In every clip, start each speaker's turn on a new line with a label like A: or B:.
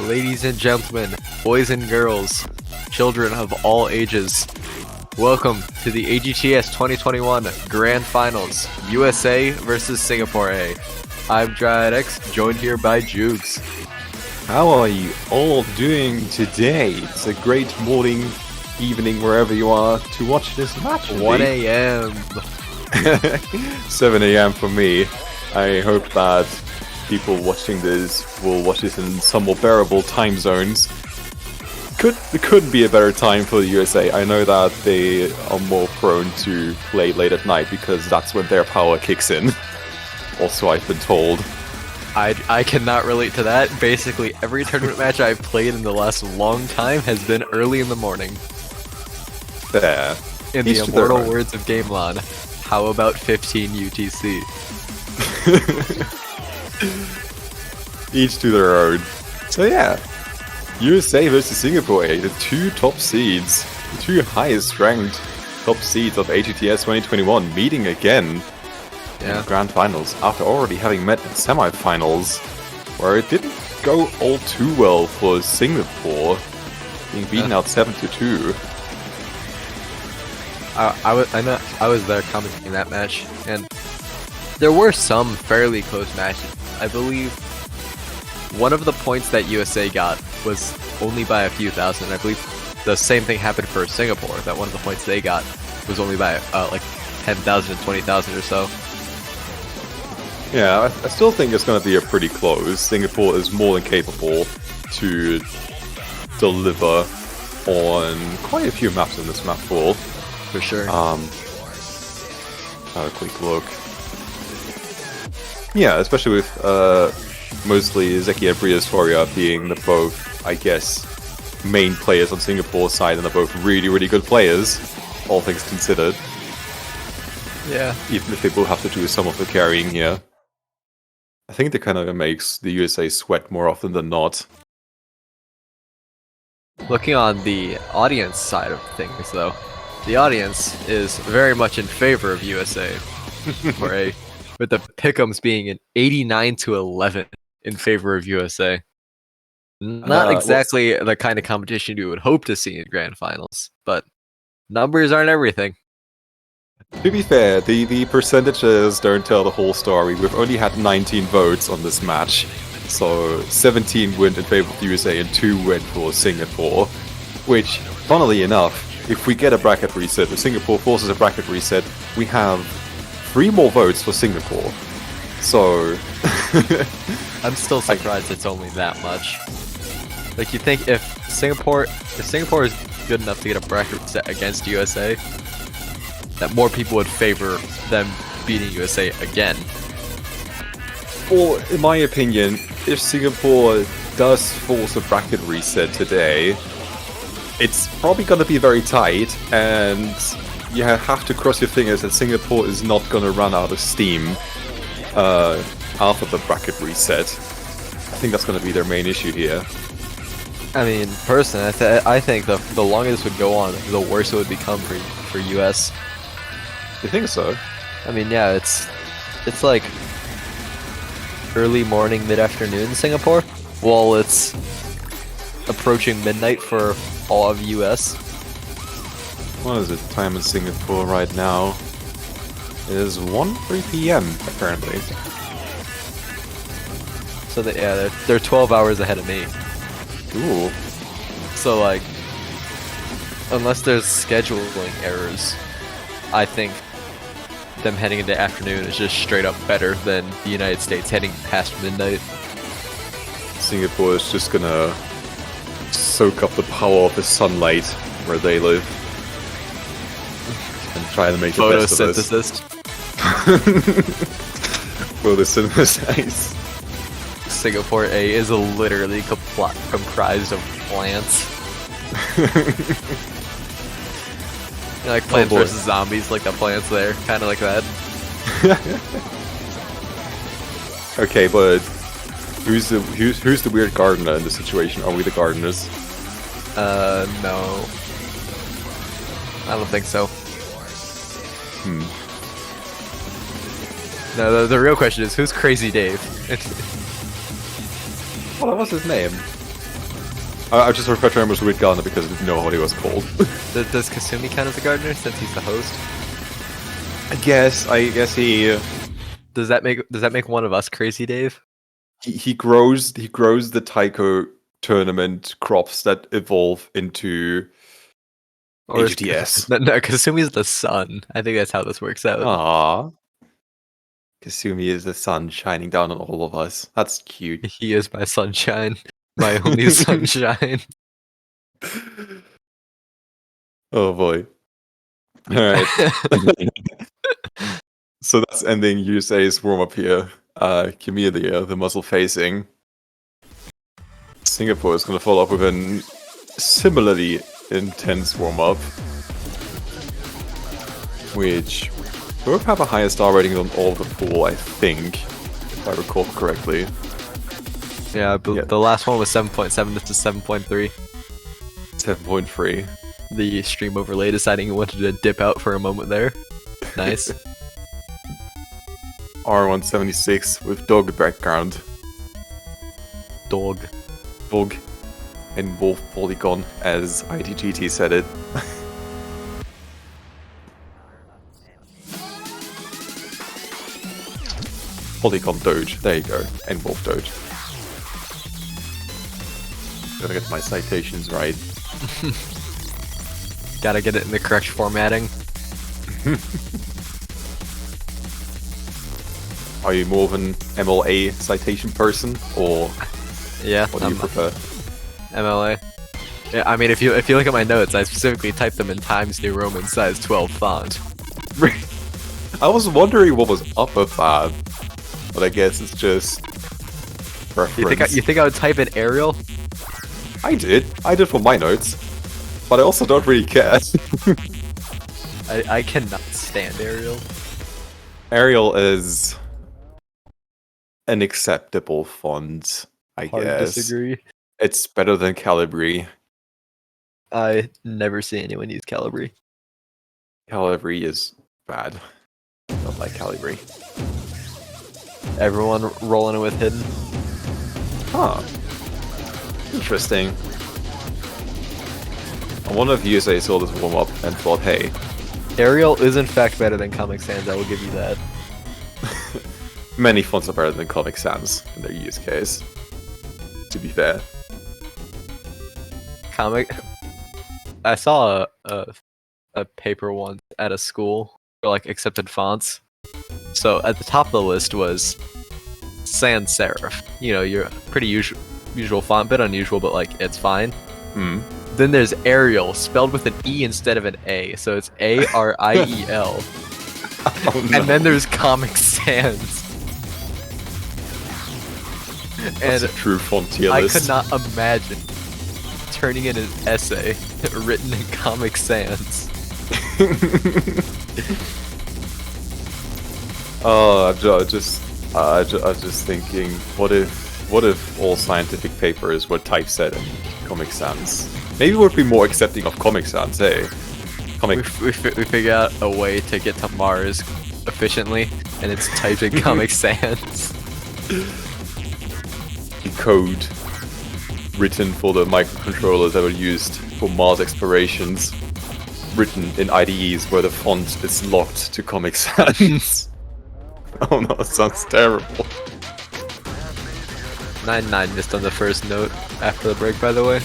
A: ladies and gentlemen, boys and girls, children of all ages, welcome to the AGTS 2021 Grand Finals, USA versus Singapore A. I'm DryadX, joined here by Jukes.
B: How are you all doing today? It's a great morning, evening, wherever you are, to watch this match.
A: 1 a.m.
B: 7 a.m. for me. I hope that people watching this will watch this in some more bearable time zones. It couldn't be a better time for the USA. I know that they are more prone to play late at night because that's when their power kicks in. Also, I've been told.
A: I cannot relate to that. Basically, every tournament match I've played in the last long time has been early in the morning.
B: There.
A: In the immortal words of Gamelon, how about 15 UTC?
B: Each to their own. So yeah, USA versus Singapore, the two top seeds, the two highest ranked top seeds of AGTS 2021 meeting again in the Grand Finals after already having met in semi-finals, where it didn't go all too well for Singapore, being beaten out 7-2.
A: I was there commenting that match, and there were some fairly close matches. I believe one of the points that USA got was only by a few thousand. I believe the same thing happened for Singapore, that one of the points they got was only by like 10,000 and 20,000 or so.
B: Yeah, I still think it's going to be a pretty close. Singapore is more than capable to deliver on quite a few maps in this map pool.
A: For sure.
B: Have a quick look. Yeah, especially with mostly Zeki and Briastoria being the both, I guess, main players on Singapore's side, and they're both really, really good players, all things considered.
A: Yeah.
B: Even if they will have to do some of the carrying here. I think that kind of makes the USA sweat more often than not.
A: Looking on the audience side of things, though, the audience is very much in favor of USA, with the pick'ems being an 89-11 in favor of USA. Not exactly the kind of competition you would hope to see in Grand Finals, but numbers aren't everything.
B: To be fair, the percentages don't tell the whole story. We've only had 19 votes on this match, so 17 went in favor of the USA and 2 went for Singapore, which, funnily enough, if we get a bracket reset, if Singapore forces a bracket reset, we have 3 more votes for Singapore. So...
A: I'm still surprised it's only that much. Like, you think if Singapore is good enough to get a bracket reset against USA, that more people would favor them beating USA again.
B: Well, in my opinion, if Singapore does force a bracket reset today, it's probably going to be very tight, and you have to cross your fingers that Singapore is not going to run out of steam after the bracket reset. I think that's going to be their main issue here.
A: I mean, personally, I think the longer this would go on, the worse it would become for US.
B: You think so?
A: I mean, yeah, it's like early morning, mid-afternoon in Singapore, while it's approaching midnight for all of US.
B: What is it? Time in Singapore right now? It is 1:03 p.m. apparently.
A: So they're 12 hours ahead of me.
B: Ooh.
A: So like, unless there's scheduling errors, I think them heading into afternoon is just straight up better than the United States heading past midnight.
B: Singapore is just gonna soak up the power of the sunlight where they live and try to make the best of
A: Photosynthesis.
B: Photosynthesis.
A: Singapore A is literally comprised of plants. Like Plants vs. Zombies, like the plants there, kind of like that.
B: Okay, but who's the weird gardener in this situation? Are we the gardeners?
A: No. I don't think so. No, the real question is, who's Crazy Dave?
B: What was his name? I just referred to him as Weird Gardener because I didn't know what he was called.
A: Does Kasumi count as a gardener since he's the host?
B: I guess he
A: Does that make one of us crazy, Dave?
B: he grows the Taiko tournament crops that evolve into
A: Or is
B: AGTS.
A: no, Kasumi's the sun. I think that's how this works out.
B: Aww. Kasumi is the sun shining down on all of us. That's cute.
A: He is my sunshine, my only sunshine.
B: Oh boy. Alright. So that's ending USA's warm-up here. Camellia, the muzzle facing. Singapore is going to follow up with a similarly intense warm-up, which both have a higher star rating on all of the pool, I think, if I recall correctly.
A: Yeah, the last one was 7.7. This is 7.3.
B: 7.3.
A: The stream overlay deciding it wanted to dip out for a moment there. Nice.
B: R176 with dog background.
A: Dog.
B: Dog. And wolf polygon, as IDGT said it. Polygon Doge, there you go. And wolf Doge. Gotta get my citations right.
A: Gotta get it in the correct formatting.
B: Are you more of an MLA citation person, or
A: Yeah,
B: what do you prefer?
A: MLA. Yeah, I mean, if you look at my notes, I specifically typed them in Times New Roman size 12 font.
B: I was wondering what was up with that, but I guess it's just preference.
A: You think I would type in Arial?
B: I did for my notes, but I also don't really care.
A: I cannot stand Arial.
B: Arial is an acceptable font, I
A: Hard
B: guess.
A: disagree.
B: It's better than Calibri.
A: I never see anyone use Calibri.
B: Calibri is bad. Not like Calibri.
A: Everyone rolling it with Hidden.
B: Huh. Interesting. I wonder if USA saw this warm up and thought, hey,
A: Arial is in fact better than Comic Sans, I will give you that.
B: many fonts are better than Comic Sans in their use case, to be fair.
A: I saw a paper once at a school for like accepted fonts. So at the top of the list was sans serif. You know, your pretty usual font, bit unusual, but like it's fine.
B: Hmm.
A: Then there's Arial, spelled with an E instead of an A, so it's Ariel.
B: Oh, no.
A: And then there's Comic Sans.
B: That's
A: And
B: a true font tier
A: I
B: list.
A: could not imagine turning in an essay written in Comic Sans.
B: Oh, I was just thinking, what if all scientific papers were typeset in Comic Sans? Maybe we'd be more accepting of Comic Sans, hey?
A: We figure out a way to get to Mars efficiently, and it's typed in Comic Sans.
B: The code written for the microcontrollers that were used for Mars explorations, written in IDEs where the font is locked to Comic Sans. Oh no, that sounds terrible.
A: 9-9 missed on the first note after the break, by the way.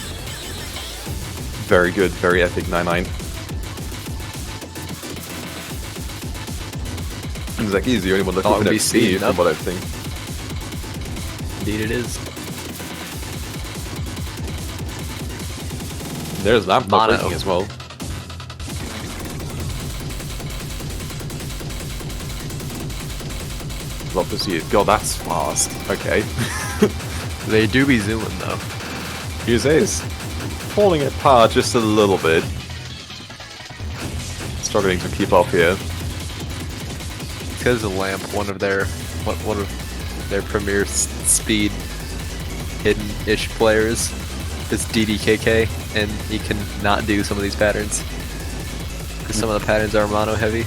B: Very good, very epic 9-9. Zaki is the only one left with an FC from what I think.
A: Indeed it is.
B: There's Lamp not
A: Mono.
B: breaking as well. Love to see it. God, that's fast. Okay.
A: They do be zooming though.
B: USA is falling apart just a little bit. Struggling to keep up here.
A: Because of Lamp, one of their premier speed hidden-ish players is DDKK, and he can not do some of these patterns. Because some of the patterns are mono heavy.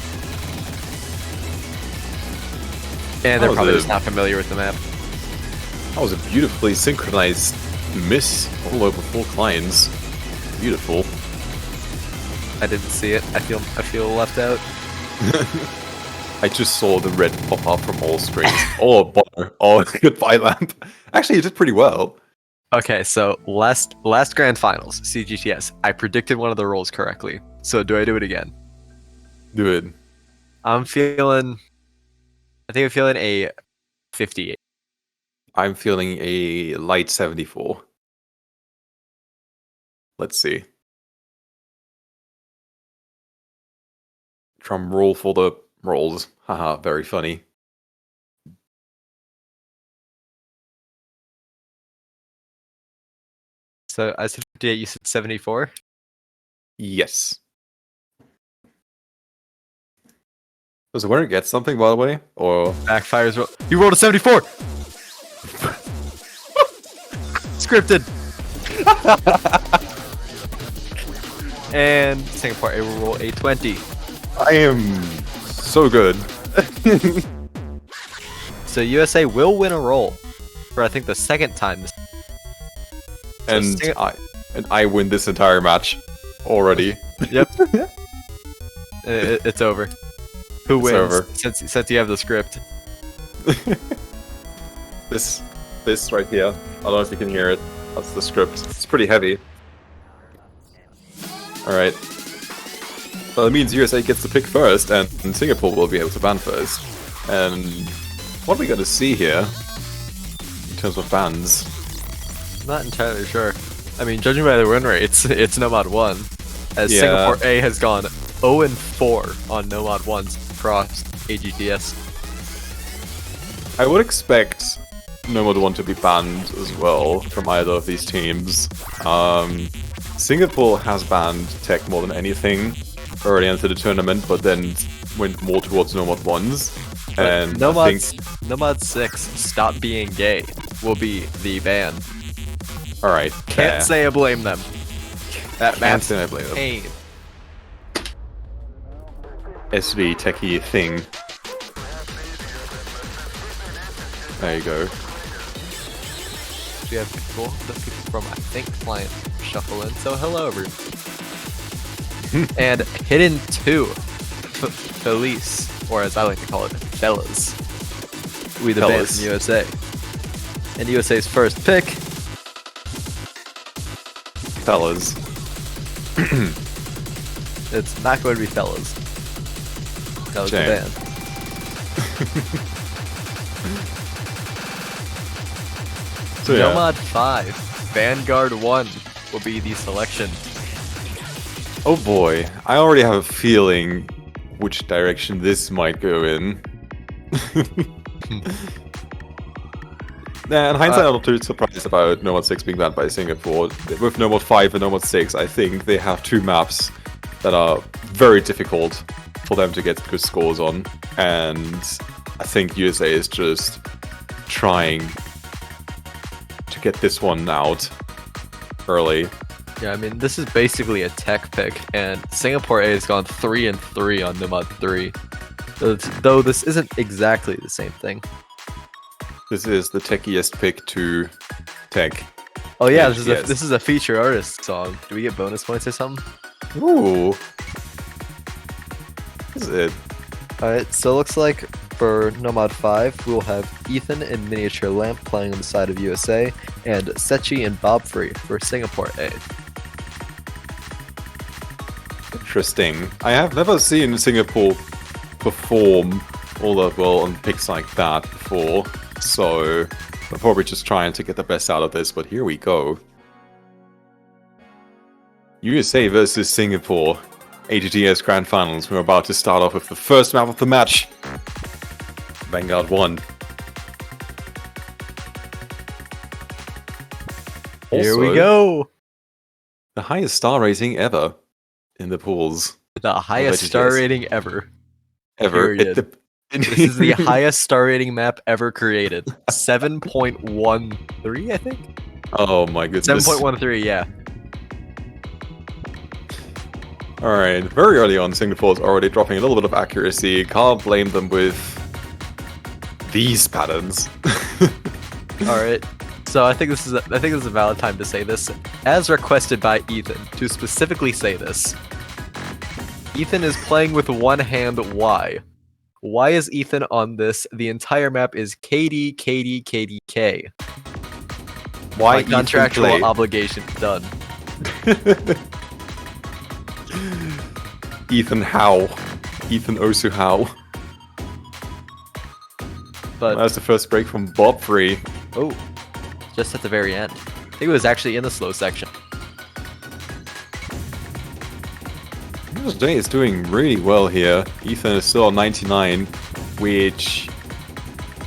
A: And they're probably just not familiar with the map.
B: That was a beautifully synchronized miss all over 4 clients. Beautiful.
A: I didn't see it. I feel left out.
B: I just saw the red pop up from all screens. Oh, bummer. Oh, goodbye, lamp. Actually, you did pretty well.
A: Okay, so last grand finals, CGTS. I predicted one of the roles correctly. So do I do it again?
B: Do it.
A: I think I'm feeling a 58.
B: I'm feeling a light 74. Let's see. Drum roll for the rolls. Haha, very funny.
A: So I said 58, you said 74?
B: Yes. Does the winner get something, by the way? Or
A: Backfires. You rolled a 74! Scripted! And Singapore A will roll a 20.
B: I am so good.
A: So USA will win a roll for I think the second time.
B: And I win this entire match already.
A: Yep. It's over. Who wins?
B: Over.
A: Since you have the script.
B: This right here. I don't know if you can hear it. That's the script. It's pretty heavy. Alright. Well, that means USA gets to pick first, and Singapore will be able to ban first. And what are we going to see here in terms of bans?
A: Not entirely sure. I mean, judging by the win rates, it's Nomad 1. As
B: Yeah.
A: Singapore A has gone 0-4 on Nomad 1s across AGTS.
B: I would expect Nomad 1 to be banned as well from either of these teams. Singapore has banned Tech more than anything early into the tournament, but then went more towards Nomad 1s. And I think...
A: Nomad 6, Stop Being Gay, will be the ban.
B: Alright.
A: Can't say I blame them. That
B: Can't
A: map's
B: say I blame them.
A: pain.
B: SV techie thing. There you go.
A: We have people from, I think, client shuffle in. So hello, everyone. And Hidden 2, Felice, or as I like to call it, Fellas. We the band
B: Fellas.
A: from USA. And USA's first pick.
B: Fellas.
A: It's not going to be Fellas. That was the
B: Shame.
A: band.
B: So yeah.
A: Nomad 5, Vanguard 1 will be the selection.
B: Oh boy, I already have a feeling which direction this might go in. Nah, in hindsight, I'm not too surprised about Nomad 6 being banned by Singapore. With Nomad 5 and Nomad 6, I think they have two maps that are very difficult for them to get good scores on. And I think USA is just trying to get this one out early.
A: Yeah, I mean, this is basically a tech pick, and Singapore A has gone 3-3 on Nomad 3. Though this isn't exactly the same thing.
B: This is the techiest pick to tech.
A: Oh yeah,
B: Yes.
A: this is a feature artist song. Do we get bonus points or something?
B: Ooh. Is it?
A: Alright, so it looks like for Nomad 5, we'll have Ethan and Miniature Lamp playing on the side of USA, and Sechi and Bob Free for Singapore A.
B: Interesting. I have never seen Singapore perform all that well on picks like that before, so I'm probably just trying to get the best out of this, but here we go. USA versus Singapore. AGTS Grand Finals. We're about to start off with the first map of the match. Vanguard 1.
A: Here we
B: Also,
A: go!
B: the highest star rating ever in the pools.
A: The highest star
B: AGTS.
A: rating ever.
B: Ever.
A: Period. This is the highest star rating map ever created. 7.13, I think?
B: Oh my goodness.
A: 7.13, yeah.
B: Alright, very early on, Singapore's already dropping a little bit of accuracy. Can't blame them with these patterns.
A: Alright. So I think this is a valid time to say this, as requested by Ethan, to specifically say this. Ethan is playing with one hand. Why? Why is Ethan on this? The entire map is KD, KD, KD, K.
B: Why
A: My
B: Ethan
A: contractual
B: play?
A: obligation done.
B: Ethan how? Ethan Osu how?
A: But
B: That's the first break from Bob Free.
A: oh, just at the very end. I think it was actually in the slow section.
B: Jay is doing really well here. Ethan is still on 99, which,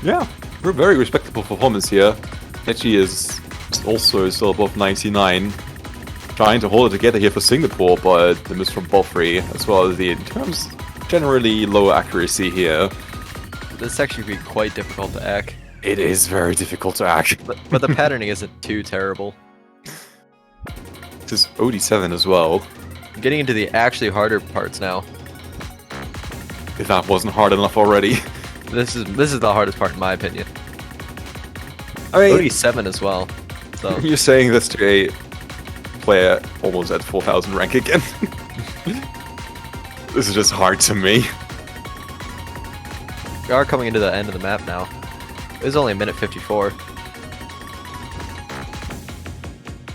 B: yeah, a very respectable performance here. Edgy is also still above 99, trying to hold it together here for Singapore, but the miss from Boffrey, as well as the in terms generally lower accuracy here.
A: This section could be quite difficult to act.
B: It is very difficult to act.
A: But the patterning isn't too terrible.
B: This is OD7 as well.
A: Getting into the actually harder parts now.
B: If that wasn't hard enough already.
A: This is the hardest part in my opinion.
B: I mean,
A: OD7 as well. So
B: you're saying this to a player almost at 4,000 rank again. This is just hard to me.
A: we are coming into the end of the map now. It was only a minute 54.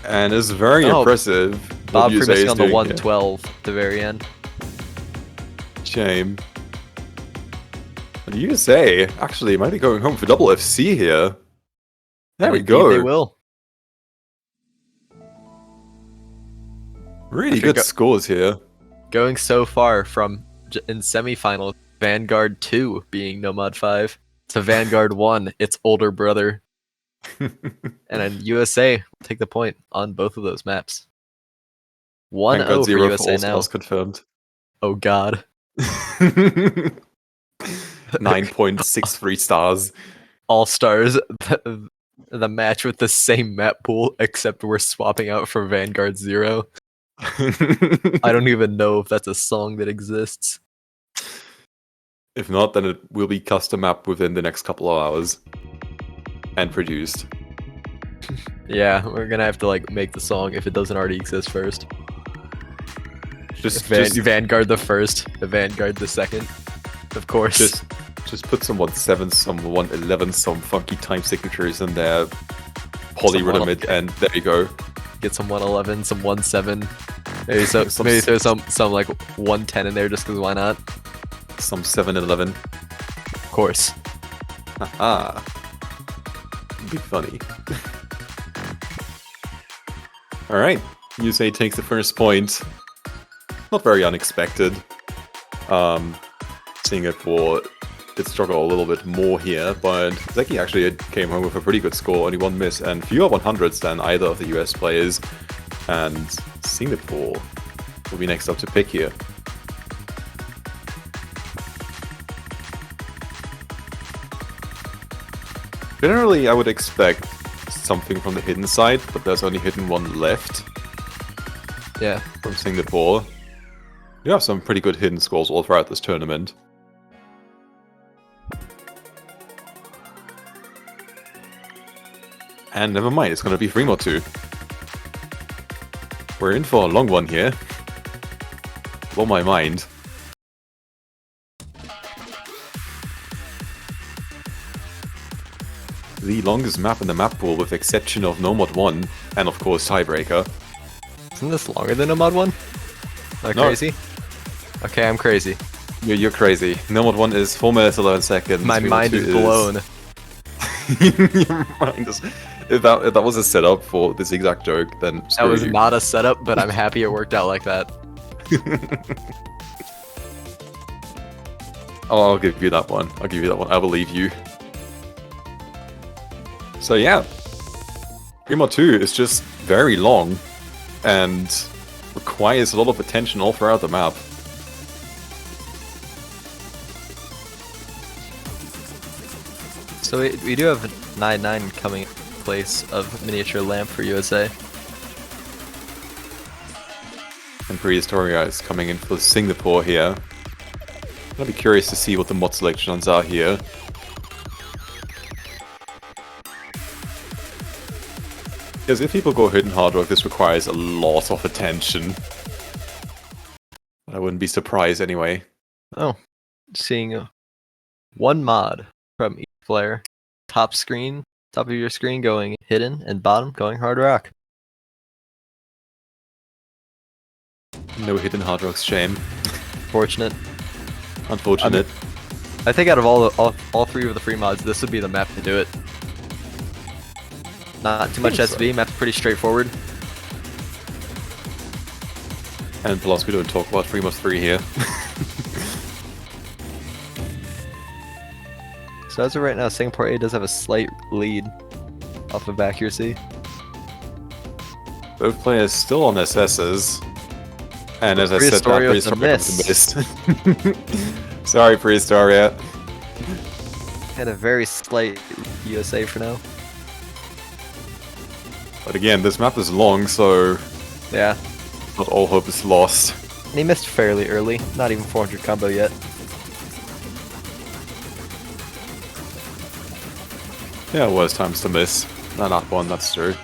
B: And it's very impressive.
A: Bob
B: what
A: for missing
B: USA
A: on the
B: is doing
A: 112 at the very end.
B: here. Shame. And USA actually might be going home for double FC here. There we
A: Indeed
B: go.
A: They will.
B: Really
A: After
B: good scores here.
A: Going so far from in semifinals, Vanguard 2 being Nomad 5 to Vanguard 1, its older brother. And then USA will take the point on both of those maps. 1-0
B: Vanguard
A: for
B: 0 for
A: USA
B: all
A: now.
B: stars confirmed.
A: Oh god.
B: 9.63 stars.
A: All stars, the match with the same map pool, except we're swapping out for Vanguard 0. I don't even know if that's a song that exists.
B: If not, then it will be custom map within the next couple of hours. And produced.
A: Yeah, we're gonna have to like make the song if it doesn't already exist first.
B: Just
A: Vanguard the first, the Vanguard the second, of course.
B: just put some 1.7, some 1.11, some funky time signatures in there. Polyrhythm it, and there you go.
A: Get some 111, some 17. Maybe maybe throw some like 110 in there just because why not?
B: Some 711.
A: Of course.
B: Haha. Be funny. Alright, USA takes the first point. Not very unexpected. Singapore did struggle a little bit more here, but Zeki actually came home with a pretty good score, only one miss, and fewer 100s than either of the US players. And Singapore will be next up to pick here. Generally, I would expect something from the hidden side, but there's only hidden one left.
A: Yeah.
B: From Singapore. You have some pretty good hidden scores all throughout this tournament. And never mind, it's gonna be 3 more 2. We're in for a long one here. Blow my mind. The longest map in the map pool with exception of Nomad 1, and of course Tiebreaker.
A: Isn't this longer than a mod one? Am I
B: No.
A: crazy? Okay, I'm crazy.
B: You're crazy. Nomad 1 is 4 minutes 11 seconds.
A: My mind is blown.
B: Your mind is... If that was a setup for this exact joke, then
A: That
B: screw
A: was
B: you.
A: not a setup, but I'm happy it worked out like that.
B: Oh, I'll give you that one. I'll give you that one. I believe you. So yeah, Grima 2 is just very long and requires a lot of attention all throughout the map.
A: So we do have 9-9 coming in place of miniature lamp for USA.
B: And Prehistoria is coming in for Singapore here. I'll be curious to see what the mod selections are here. Because if people go hidden hard rock, this requires a lot of attention. But I wouldn't be surprised anyway.
A: Oh, seeing one mod from each player. Top of your screen going hidden, and bottom going hard rock.
B: No hidden hard rocks, shame.
A: Fortunate.
B: Unfortunate.
A: I think out of all three of the free mods, this would be the map to do it. Not too much SV, map's pretty straightforward.
B: And plus, we don't talk about 3x3 here.
A: So as of right now, Singapore A does have a slight lead off of accuracy.
B: Both players still on SSs. And as I said, that Prehistoria was a miss. Sorry, Prehistoria.
A: Had a very slight USA for now.
B: But again, this map is long, so
A: Yeah.
B: not all hope is lost.
A: And he missed fairly early, not even 400 combo yet.
B: Yeah, worse times to miss. No, not one, that's true.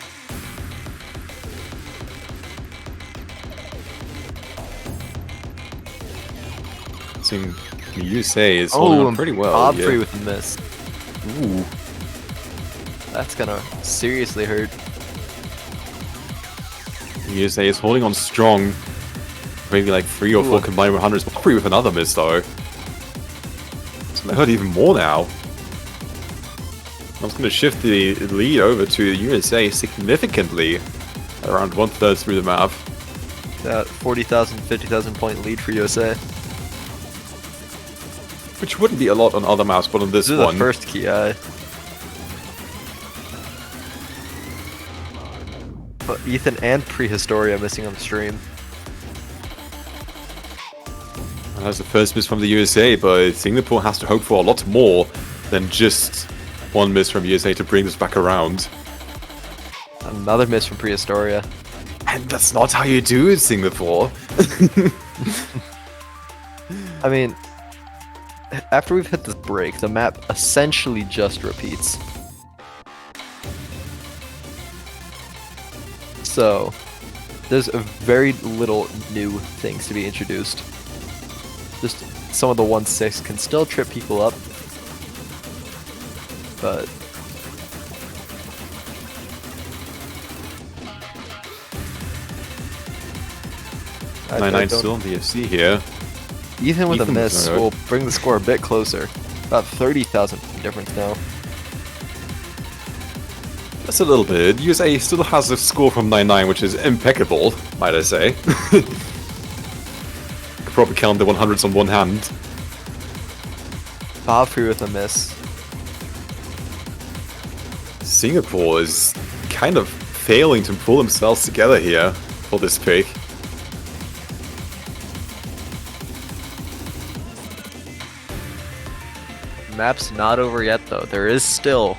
B: Seeing the USA is holding on pretty well.
A: Bob free with the miss.
B: Ooh.
A: That's gonna seriously hurt.
B: The USA is holding on strong. Maybe like 3 or 4 combined 100s. Bob free with another miss though. It's gonna hurt even more now. I'm just going to shift the lead over to the USA significantly, at around 1/3 through the map.
A: That 40,000, 50,000 point lead for USA.
B: Which wouldn't be a lot on other maps, but on this
A: is
B: one...
A: the first key eye. But Ethan and Prehistoria missing on the stream.
B: That's the first miss from the USA, but Singapore has to hope for a lot more than just one miss from USA to bring this back around.
A: Another miss from Prehistoria.
B: And that's not how you do it, Singapore.
A: I mean, after we've hit this break, the map essentially just repeats. So, there's very little new things to be introduced. Just some of the 1/6 can still trip people up, but
B: 9-9 still on the FC here.
A: Ethan with a miss will bring the score a bit closer. About 30,000 difference now.
B: That's a little bit. USA still has a score from 9-9, which is impeccable, might I say. Could probably count the 100s on one hand.
A: Bob free with a miss.
B: Singapore is kind of failing to pull themselves together here for this pick.
A: Map's not over yet though. There is still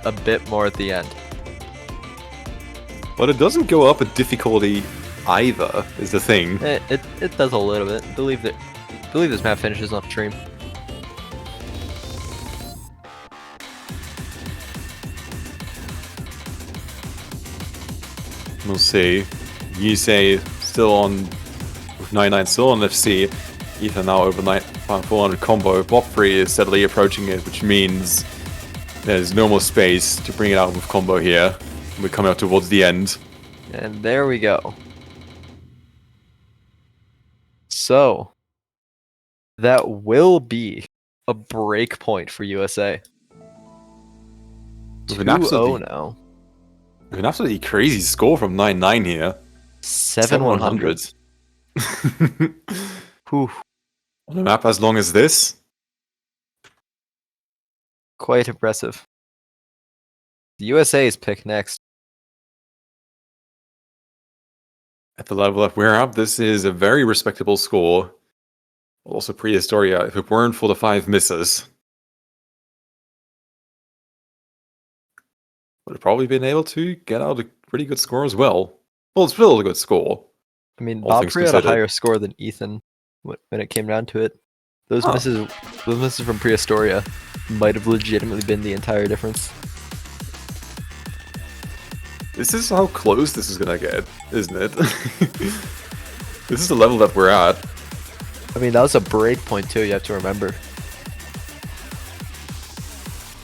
A: a bit more at the end.
B: But it doesn't go up a difficulty either, is the thing.
A: It does a little bit. Believe this map finishes on stream.
B: We'll see. USA still on with 9-9 still on FC. Ethan now over 400 combo. Bob free is steadily approaching it, which means there's no more space to bring it out with combo here. We're coming up towards the end.
A: And there we go. So, that will be a break point for USA. 2-0 now.
B: An absolutely crazy score from 9-9 here.
A: 7-100. Whew.
B: On a map as long as this?
A: Quite impressive. The USA's pick next.
B: At the level that we're at, this is a very respectable score. Also Prehistoria, if it weren't for the 5 misses. Would have probably been able to get out a pretty good score as well. Well, it's still a good score.
A: I mean, Bob Free had a higher score than Ethan when it came down to it. Those misses from Prehistoria might have legitimately been the entire difference.
B: This is how close this is gonna get, isn't it? This is the level that we're at.
A: I mean, that was a break point too, you have to remember.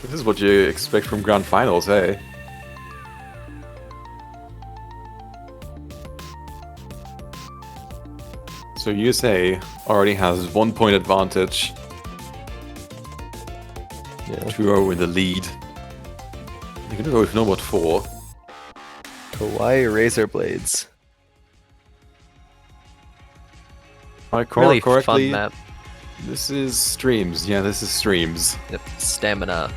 B: This is what you expect from Grand Finals, hey? So USA already has 1 point advantage.
A: Yeah.
B: 2-0 in the lead. You're gonna go with no mod 4.
A: Kawaii Razor Blades.
B: If I recall
A: Really
B: correctly,
A: fun map.
B: this is streams. Yeah, this is streams.
A: Yep. Stamina.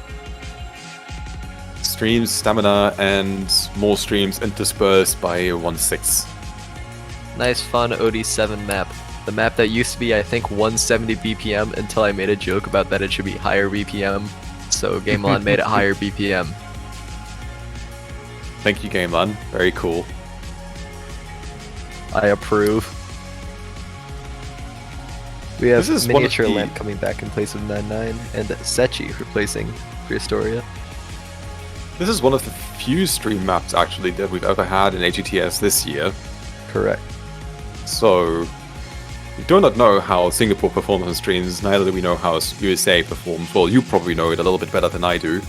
B: Streams, stamina, and more streams interspersed by 1/6.
A: Nice fun OD7 map. The map that used to be, I think, 170 BPM until I made a joke about that it should be higher BPM. So GameLon made it higher BPM.
B: Thank you, GameLon. Very cool.
A: I approve. We have
B: This is one of
A: Miniature
B: the-
A: Lamp coming back in place of 9-9, and Sechi replacing Prehistoria.
B: This is one of the few stream maps, actually, that we've ever had in AGTS this year.
A: Correct.
B: So, we do not know how Singapore performs on streams, neither do we know how USA performs. Well, you probably know it a little bit better than I do.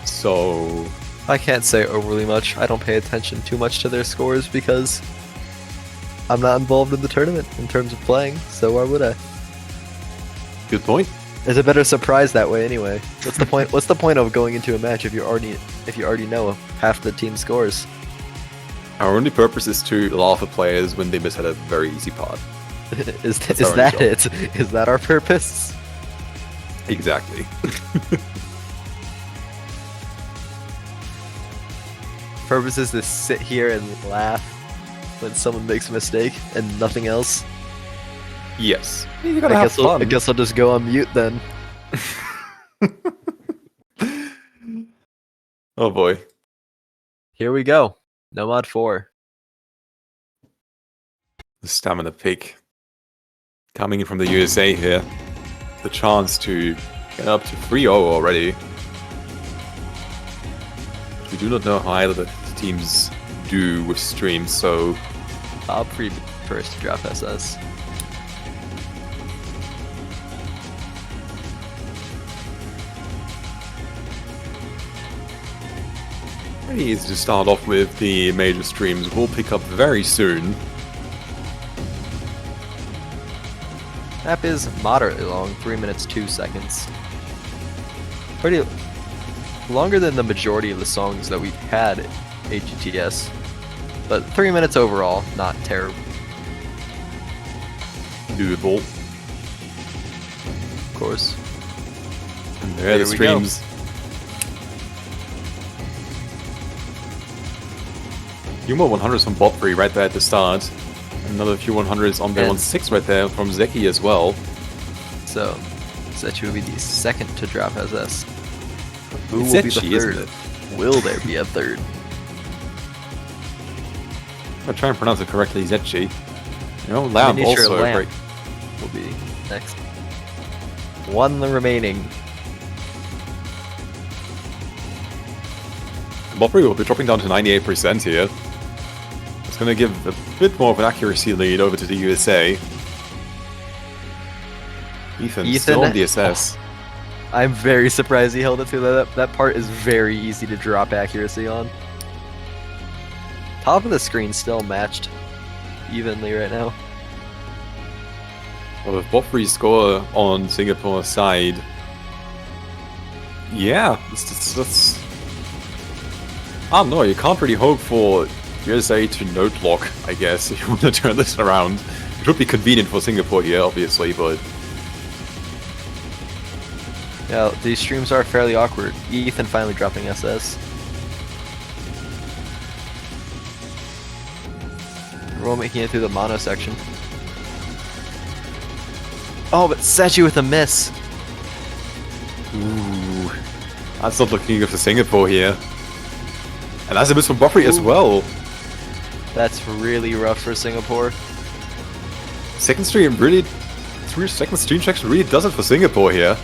B: So,
A: I can't say overly much. I don't pay attention too much to their scores because I'm not involved in the tournament in terms of playing, so why would I?
B: good point.
A: It's a better surprise that way anyway. What's the point? What's the point of going into a match if you already know half the team scores?
B: Our only purpose is to laugh at players when they miss at a very easy part.
A: Is
B: our
A: that
B: only
A: it? Is that our purpose?
B: Exactly.
A: Purpose is to sit here and laugh when someone makes a mistake and nothing else.
B: Yes. You gotta have
A: I
B: fun.
A: guess I'll just go on mute then.
B: Oh boy.
A: Here we go. No mod 4.
B: The stamina pick. Coming in from the USA here. The chance to get up to 3-0 already. We do not know how either the teams do with streams, so
A: I'll first drop SS.
B: pretty easy to start off with. The major streams will pick up very soon.
A: Map is moderately long, 3 minutes 2 seconds. Pretty longer than the majority of the songs that we've had at AGTS, but 3 minutes overall, not terrible.
B: Doable.
A: Of course.
B: And there are the
A: we go.
B: streams. Few more 100s from Botbury right there at the start. Another few 100s on the
A: And-
B: 1-6 right there from Zeki as well.
A: So, Sechi will be the second to drop SS. Who
B: It's
A: will be
B: Zetchi,
A: the
B: isn't
A: third?
B: it?
A: Will there be a third?
B: I'll try and pronounce it correctly, Zetchi. You know, Lamb
A: Miniature
B: also
A: Lamp
B: great.
A: will be next. One remaining.
B: Botbury will be dropping down to 98% here. It's going to give a bit more of an accuracy lead over to the USA. Ethan still on the SS.
A: I'm very surprised he held it through that. That part is very easy to drop accuracy on. Top of the screen still matched evenly right now.
B: Well, with Botbury's score on Singapore's side, yeah, that's I don't know, you can't really hope for USA to note lock, I guess, if you want to turn this around. It would be convenient for Singapore here, obviously, but
A: Yeah, these streams are fairly awkward. Ethan finally dropping SS. We're making it through the mono section. Oh, but Sechi with a miss.
B: ooh, that's not looking good for Singapore here. And that's a miss from Botbury as
A: Ooh.
B: well.
A: That's really rough for Singapore.
B: Second stream really, second stream section really does it for Singapore here.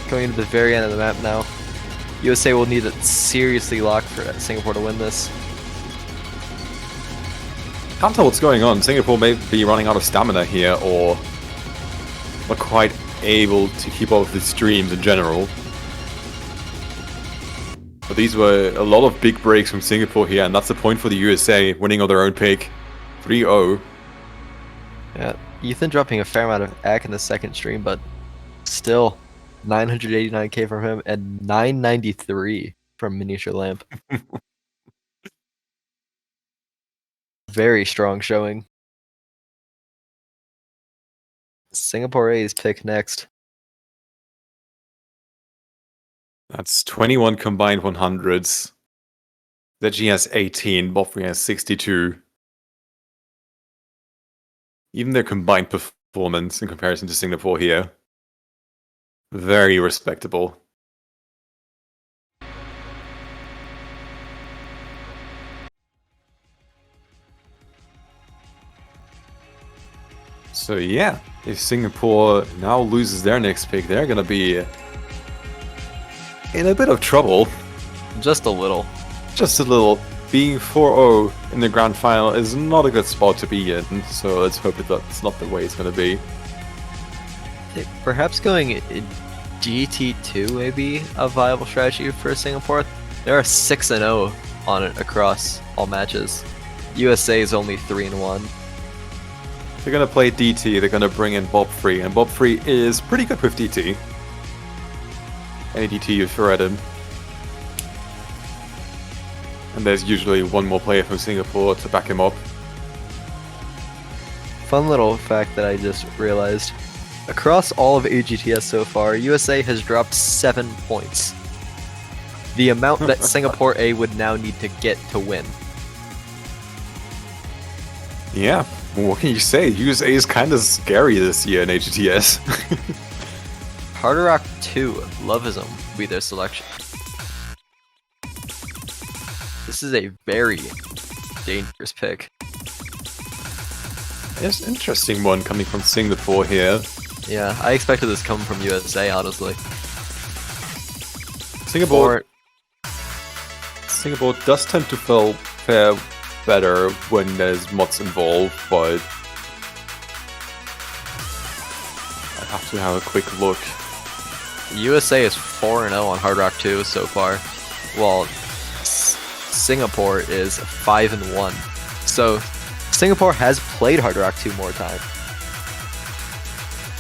A: Going into the very end of the map now. USA will need to seriously lock for Singapore to win this.
B: Can't tell what's going on. Singapore may be running out of stamina here, or not quite able to keep up with the streams in general. But these were a lot of big breaks from Singapore here, and that's the point for the USA, winning on their own pick. 3-0.
A: Yeah, Ethan dropping a fair amount of AC in the second stream, but still 989k from him and 993 from Miniature Lamp. Very strong showing. Singapore A's pick next.
B: That's 21 combined 100s. ZG has 18, Bofri has 62. Even their combined performance in comparison to Singapore here, very respectable. So yeah, if Singapore now loses their next pick, they're gonna be in a bit of trouble.
A: Just a little.
B: Just a little. Being 4-0 in the grand final is not a good spot to be in, so let's hope that that's not the way it's gonna be.
A: Perhaps going GT2 may be a viable strategy for Singapore. They are 6-0 on it across all matches. USA is only 3-1.
B: They're gonna play DT, they're gonna bring in Bob Free, and Bob Free is pretty good with DT. Any DT you throw at him. And there's usually one more player from Singapore to back him up.
A: Fun little fact that I just realized. Across all of AGTS so far, USA has dropped 7 points. The amount that Singapore A would now need to get to win.
B: Yeah, well, what can you say? USA is kind of scary this year in AGTS.
A: Hard Rock 2, Loveism will be their selection. This is a very dangerous pick.
B: It's an interesting one coming from Singapore here.
A: Yeah, I expected this coming from USA, honestly.
B: Singapore does tend to fare better when there's mods involved, but I have to have a quick look.
A: USA is 4-0 on Hard Rock 2 so far, while Singapore is 5-1. So Singapore has played Hard Rock 2 more times,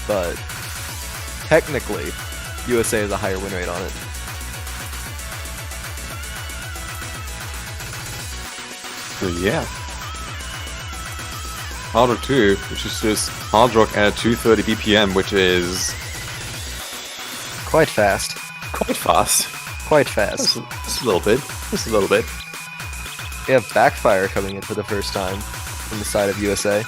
A: but technically USA has a higher win rate on it.
B: So yeah, Hard Rock 2, which is just Hard Rock at 230 BPM, which is
A: quite fast.
B: Quite fast.
A: Quite fast.
B: Just a little bit. Just a little bit.
A: We have Backfire coming in for the first time from the side of USA.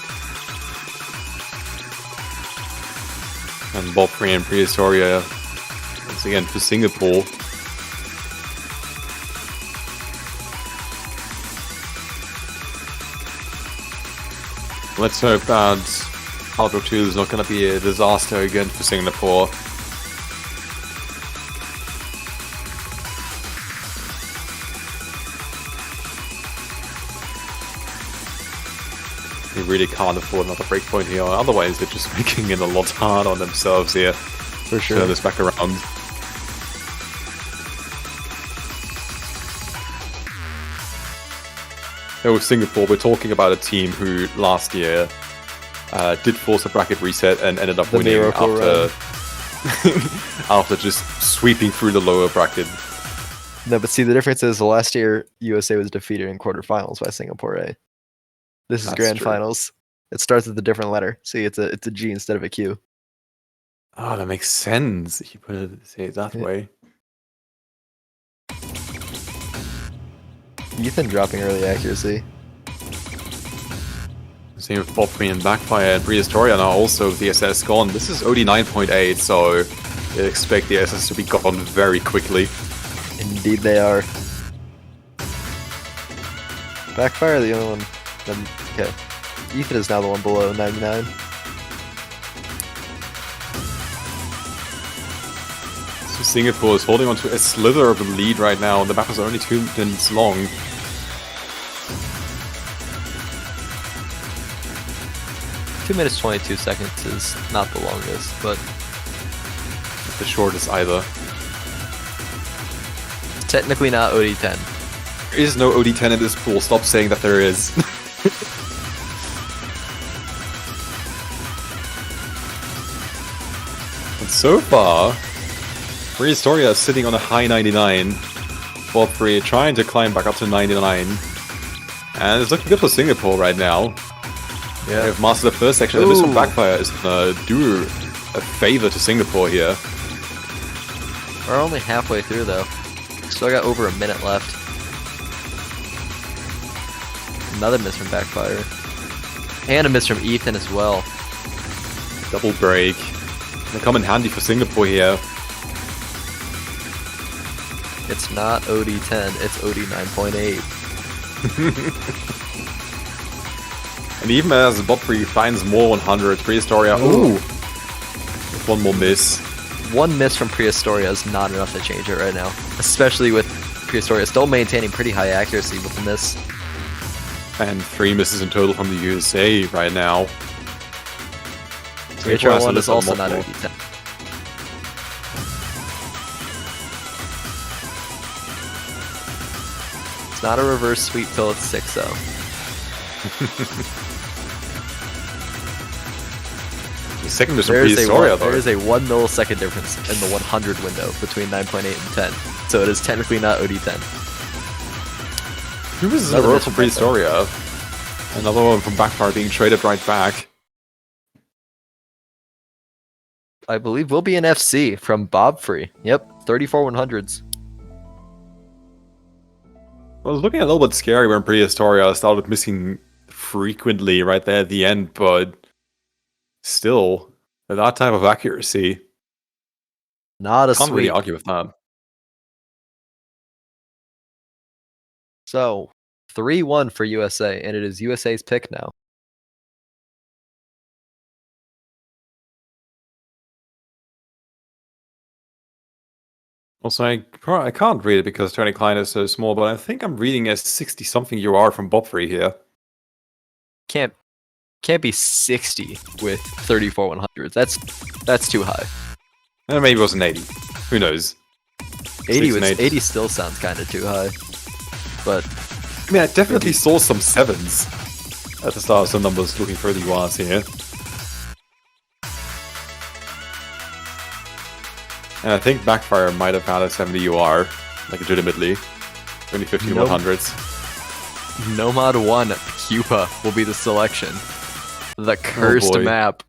B: And Bob Free and Prehistoria once again for Singapore. Let's hope that Hard Rock 2 is not going to be a disaster again for Singapore. They really can't afford another breakpoint here, otherwise they're just making it a lot hard on themselves here.
A: For sure.
B: Turn this back around. So with Singapore, we're talking about a team who last year did force a bracket reset and ended up winning after just sweeping through the lower bracket.
A: No, but see, the difference is last year USA was defeated in quarterfinals by Singapore A. This is grand finals. It starts with a different letter. See, it's a G instead of a Q.
B: Oh, that makes sense if you say it that way.
A: Ethan dropping early accuracy.
B: Same with Bob Free and Backfire and Prehistoria now also with the SS gone. This is OD 9.8, so they expect the SS to be gone very quickly.
A: Indeed they are. Backfire the only one. Okay. Ethan is now the one below 99.
B: Singapore is holding on to a slither of a lead right now, and the map is only 2 minutes long.
A: Two minutes 22 seconds is not the longest, but
B: The shortest either.
A: technically not OD10.
B: There is no OD10 in this pool, stop saying that there is. And so far, Prehistoria is sitting on a high 99. Bob3 trying to climb back up to 99. And it's looking good for Singapore right now.
A: Yeah.
B: They've mastered the first section. This one Backfire is gonna do a favor to Singapore here.
A: We're only halfway through though. Still got over a minute left. Another miss from Backfire. And a miss from Ethan as well.
B: Double break. They come in handy for Singapore here.
A: It's not OD10, it's OD9.8.
B: And even as Bob3 finds more 100, Prehistoria. Ooh! With one more miss.
A: One miss from Prehistoria is not enough to change it right now. Especially with Prehistoria still maintaining pretty high accuracy with the miss.
B: And 3 misses in total from the USA right now.
A: HR1 is also not OD10. It's not a reverse sweep till it's 6-0.
B: The second miss from Prehistoria, though.
A: There is a 1 millisecond difference in the 100 window between 9.8 and 10. So it is technically not OD10.
B: Who was the roll from Prehistoria? Another one from Backfire being traded right back.
A: I believe will be an FC from Bob Free. Yep, 34 100s.
B: Well, it was looking a little bit scary when Prehistoria started missing frequently right there at the end, but still, at that type of accuracy,
A: Not a
B: can't really
A: sweep.
B: argue with that.
A: So 3-1 for USA, and it is USA's pick now.
B: Also, I can't read it because Tony Klein is so small, but I think I'm reading a 60-something UR from Bob3 here.
A: Can't be 60 with 34 100s. That's too high.
B: Maybe it was an 80. Who knows?
A: 80 still sounds kind of too high. But
B: I mean, I definitely saw some 7s at the start of some numbers looking for the URs here. And I think Backfire might have had a 70 UR, like legitimately. Only 15
A: Nope.
B: 100s.
A: Nomad 1 Cuba will be the selection. The cursed
B: boy.
A: map.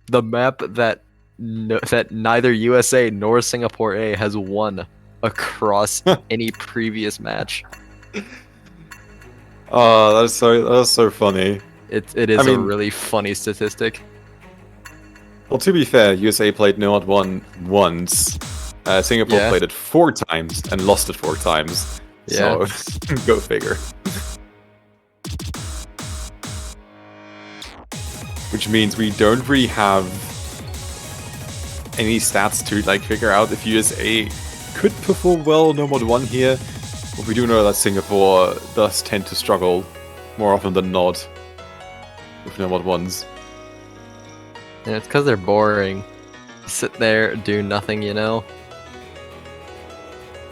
A: The map that that neither USA nor Singapore A has won across any previous match.
B: Oh, that's so funny.
A: It is
B: I mean-
A: a really funny statistic.
B: Well, to be fair, USA played Nomad 1 once. Singapore
A: Yeah.
B: played it 4 times and lost it 4 times.
A: Yeah.
B: So, go figure. Which means we don't really have any stats to like figure out if USA could perform well Nomad 1 here. But we do know that Singapore does tend to struggle more often than not with Nomad 1s.
A: And it's because they're boring. Sit there, do nothing, you know?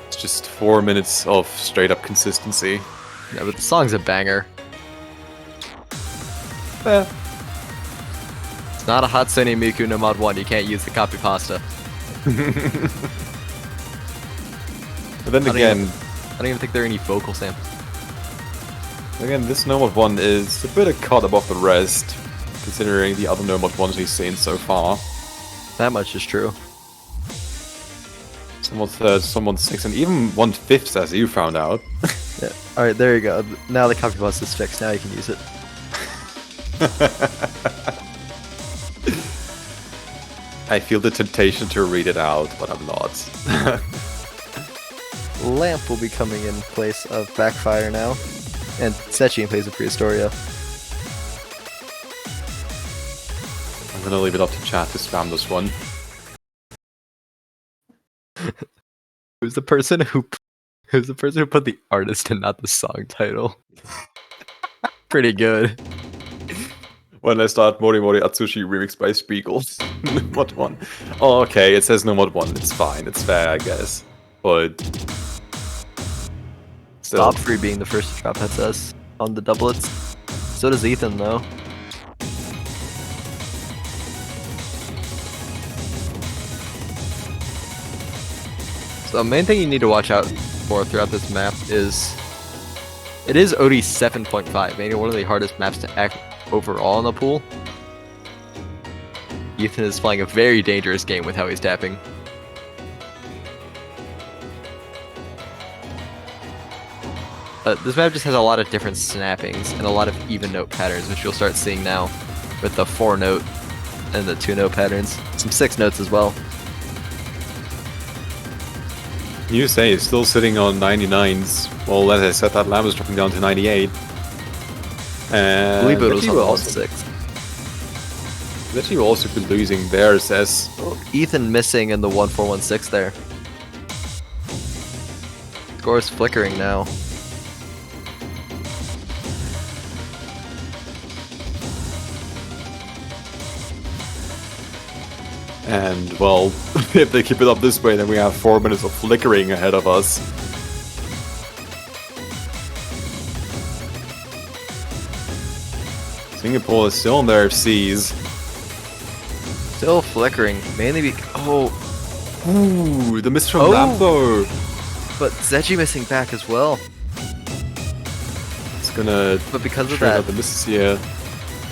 B: It's just 4 minutes of straight up consistency.
A: Yeah, but the song's a banger.
B: Eh.
A: It's not a Hatsune Miku Nomad 1, you can't use the copy pasta.
B: But then
A: I don't
B: again,
A: I don't even think there are any vocal samples.
B: this Nomad 1 is a bit of cut above the rest, considering the other Nomad 1s we've seen so far.
A: That much is true.
B: Someone third, someone sixth, and even 1/5, as you found out.
A: Yeah. Alright, there you go. Now the copy pasta is fixed, now you can use it.
B: I feel the temptation to read it out, but I'm not.
A: Lamp will be coming in place of Backfire now. And Sechi in place of Prehistoria.
B: I'm gonna leave it up to chat to spam this one.
A: Who's the person who put the artist and not the song title? Pretty good.
B: When I start Mori Mori Atsushi remixed by Spiegel. Mod 1. Oh, okay, it says no mod 1. It's fine. It's fair, I guess. But still.
A: Bob Free being the first to drop SS on the doublets. So does Ethan, though. So the main thing you need to watch out for throughout this map is it is OD 7.5, making it one of the hardest maps to act overall in the pool. Ethan is playing a very dangerous game with how he's tapping. This map just has a lot of different snappings and a lot of even note patterns, which you'll start seeing now with the 4-note and the 2-note patterns. Some 6 notes as well.
B: USA is still sitting on 99s. Well, as I said, that lamb is dropping down to 98.
A: I believe it was on
B: also
A: 1-6.
B: That you will also be losing theirs as
A: Ethan missing in the 1-4-1-6 there. Score is flickering now.
B: And, well, if they keep it up this way, then we have 4 minutes of flickering ahead of us. Singapore is still on their FCs.
A: Still flickering, mainly because... Oh,
B: Ooh, the miss from
A: Oh.
B: Lambo.
A: but Zechi missing back as well.
B: It's gonna
A: But because of
B: straight
A: that,
B: out the misses here.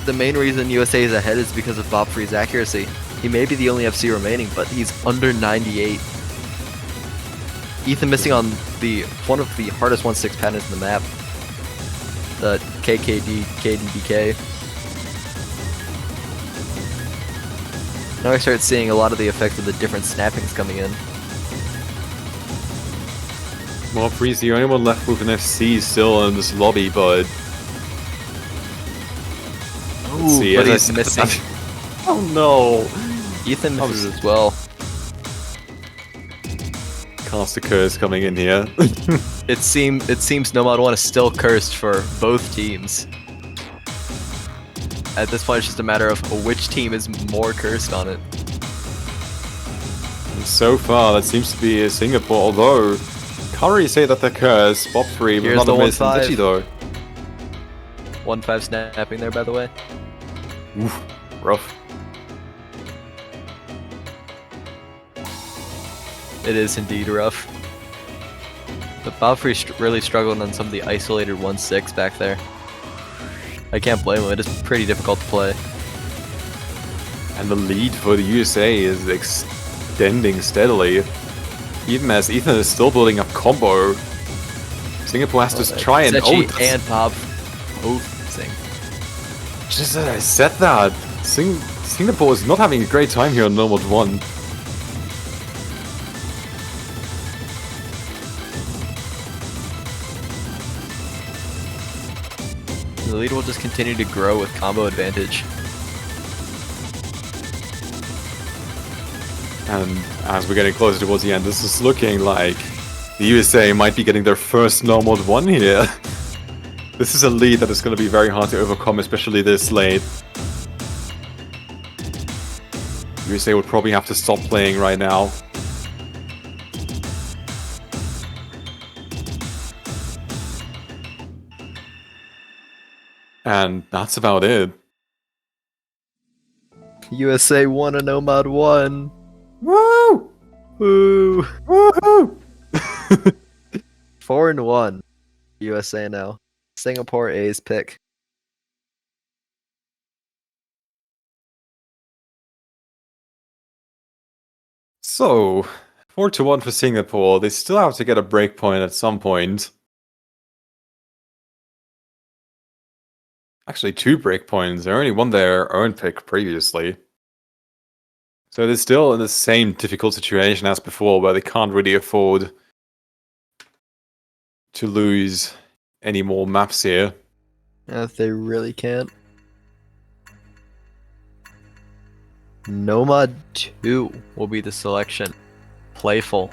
A: the main reason USA is ahead is because of Bob Free's accuracy. He may be the only FC remaining, but he's under 98. Ethan missing on one of the hardest 1-6 patterns in the map. The KKD, KDBK. Now I start seeing a lot of the effects of the different snappings coming in.
B: Well, Free's the only one left with an FC still in this lobby, but...
A: Ooh,
B: see,
A: but
B: as
A: he's
B: I said-
A: missing.
B: Oh no!
A: Ethan misses as well.
B: Caster Curse coming in here.
A: It seems Nomad 1 is still cursed for both teams. At this point, it's just a matter of which team is more cursed on it.
B: And so far, that seems to be Singapore, although... Can't really say that they're cursed. Bob Free, but
A: Here's
B: not a
A: the
B: miss. And
A: 1-5.
B: Ditchy though.
A: 1-5 snapping there, by the way.
B: Oof, rough.
A: It is indeed rough. But Balfrey really struggled on some of the isolated 1-6 back there. I can't blame him, it is pretty difficult to play.
B: And the lead for the USA is extending steadily. Even as Ethan is still building up combo. Singapore has to try and...
A: Zechi
B: that's-
A: and Bob both sing.
B: Just as I said that. Singapore is not having a great time here on No Mod 1.
A: The lead will just continue to grow with combo advantage.
B: And as we're getting closer towards the end, this is looking like the USA might be getting their first No Mod 1 here. This is a lead that is going to be very hard to overcome, especially this late. USA would probably have to stop playing right now. And that's about it.
A: USA won a Nomad 1.
B: Woo!
A: Woo!
B: Woohoo!
A: 4-1. USA now. Singapore A's pick.
B: So, 4-1 for Singapore. They still have to get a breakpoint at some point. Actually, 2 breakpoints. They only won their own pick previously. So they're still in the same difficult situation as before, where they can't really afford to lose any more maps here.
A: If they really can't. Nomad 2 will be the selection. Playful.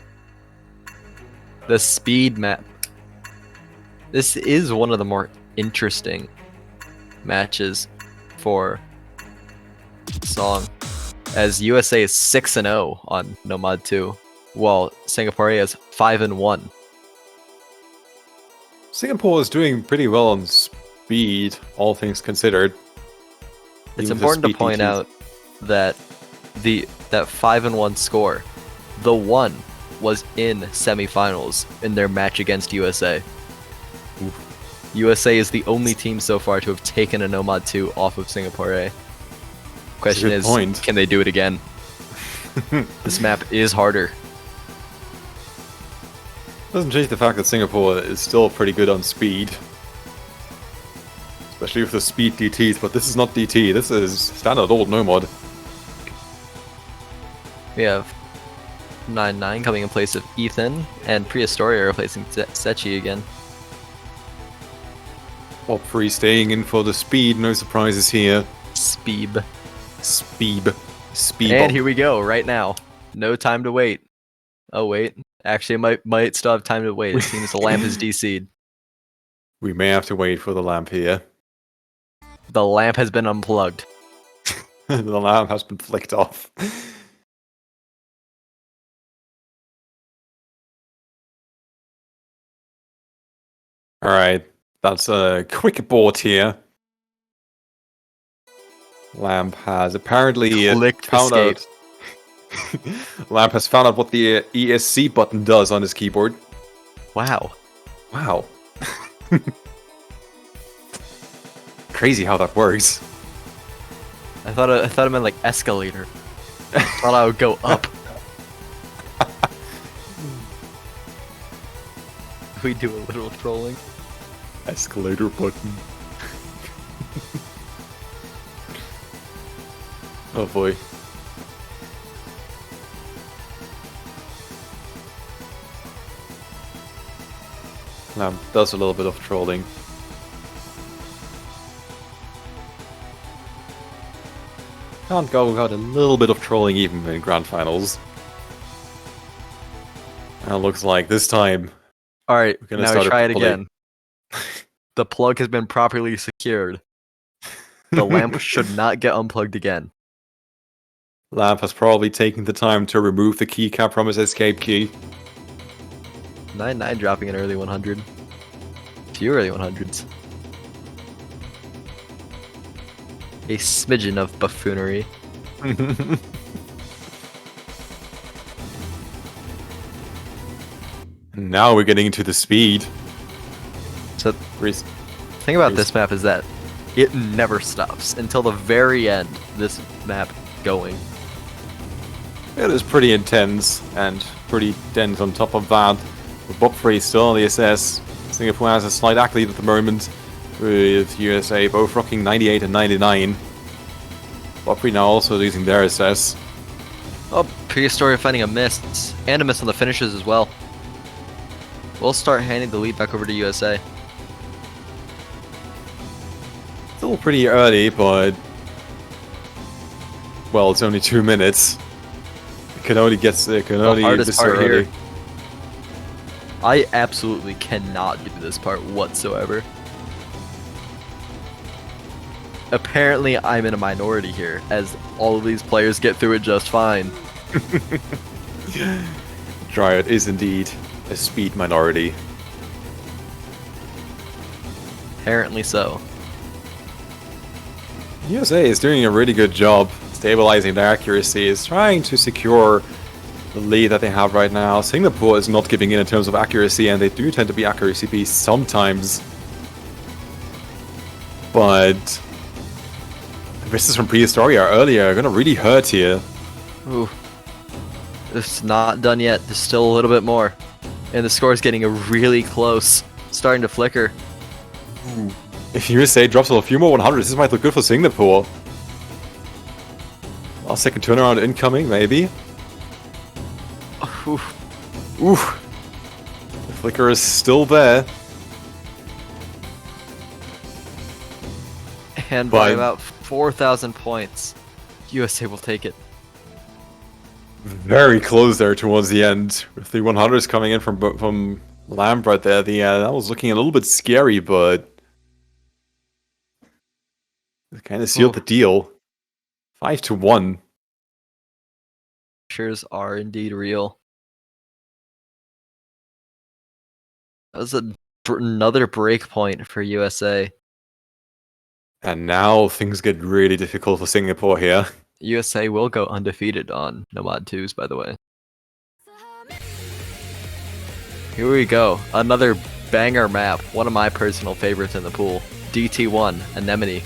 A: The speed map. This is one of the more interesting matches for Song, as USA is 6-0 on Nomad 2, while Singapore is 5-1.
B: Singapore is doing pretty well on speed, all things considered.
A: It's
B: Even with
A: important to
B: speed
A: point
B: DTs.
A: out that that 5-1 score, the one was in semifinals in their match against USA.
B: Oof.
A: USA is the only team so far to have taken a Nomad 2 off of Singapore. Question
B: good
A: is,
B: point.
A: can they do it again? This map is harder.
B: Doesn't change the fact that Singapore is still pretty good on speed. Especially with the speed DTs, but this is not DT, this is standard old Nomad.
A: We have 9-9 coming in place of Ethan, and Prehistoria replacing Sechi again.
B: Op 3 staying in for the speed, no surprises here.
A: Speeb.
B: Speed.
A: And here we go, right now. No time to wait. Oh wait, actually might still have time to wait. It seems the lamp is DC'd.
B: We may have to wait for the lamp here.
A: The lamp has been unplugged.
B: The lamp has been flicked off. Alright, that's a quick board here. Lamp has apparently
A: Clicked
B: found
A: escape.
B: out. Lamp has found out what the ESC button does on his keyboard.
A: Wow.
B: Wow. Crazy how that works.
A: I thought it meant like escalator. I thought I would go up. We do a little trolling.
B: Escalator button. Oh boy. Lamp does a little bit of trolling. Can't go without a little bit of trolling even in grand finals. And it looks like this time
A: Alright,
B: we're gonna
A: now
B: start
A: we try it
B: properly.
A: again. The plug has been properly secured. The lamp should not get unplugged again.
B: Lamp has probably taken the time to remove the keycap from his escape key.
A: 9-9 dropping an early 100. Few early 100s. A smidgen of buffoonery.
B: Now we're getting into the speed.
A: So the thing about this map is that it never stops until the very end. This map going.
B: It is pretty intense and pretty dense on top of that. With Bob Free still on the SS. Singapore has a slight lead at the moment, with USA both rocking 98 and 99. Bob Free now also losing their SS.
A: Oh, Prehistoria finding a miss, and a miss on the finishes as well. We'll start handing the lead back over to USA.
B: Still pretty early, but well, it's only 2 minutes. It can only get sick. Can only
A: hardest
B: this
A: part
B: early.
A: here. I absolutely cannot do this part whatsoever. Apparently, I'm in a minority here, as all of these players get through it just fine.
B: Dryad is indeed a speed minority.
A: Apparently so.
B: USA is doing a really good job stabilizing their accuracy, is trying to secure the lead that they have right now. Singapore is not giving in terms of accuracy, and they do tend to be accuracy beasts sometimes. But the misses from Prehistoria earlier are going to really hurt here.
A: Ooh. It's not done yet. There's still a little bit more. And the score is getting really close. Starting to flicker.
B: If USA drops a few more 100s, this might look good for Singapore. Last second turnaround incoming, maybe.
A: Oof.
B: Oof. The flicker is still there.
A: And by
B: But-
A: about 4,000 points, USA will take it.
B: Very close there towards the end, with the 100s coming in from Lamb right there. That was looking a little bit scary, but it kind of sealed the deal. 5-1.
A: Pressures are indeed real. That was another break point for USA.
B: And now things get really difficult for Singapore here.
A: USA will go undefeated on Nomad 2s, by the way. Here we go. Another banger map. One of my personal favorites in the pool. DT1, Anemone.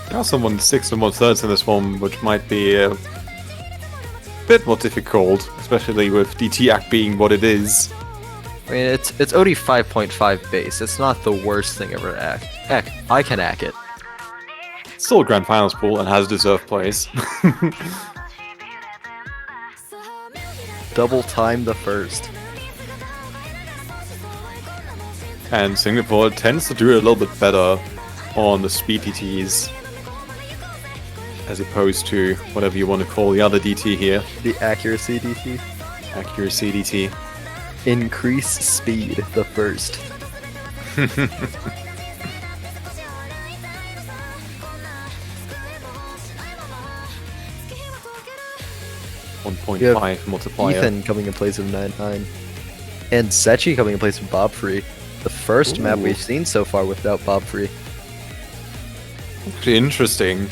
B: There are some 1/6 and 1/3 in this one, which might be a bit more difficult, especially with DT Act being what it is.
A: I mean, it's OD 5.5 base. It's not the worst thing ever to act. Heck, I can act it.
B: Still a Grand Finals pool and has deserved place.
A: Double time the first.
B: And Singapore tends to do it a little bit better on the speed DTs, as opposed to whatever you want to call the other DT here.
A: The accuracy DT.
B: Accuracy DT.
A: Increase speed the first.
B: 1.5 multiplier.
A: Ethan coming in place of 9-9. And Sechi coming in place of Bob Free. The first map we've seen so far without Bob Free.
B: Actually interesting.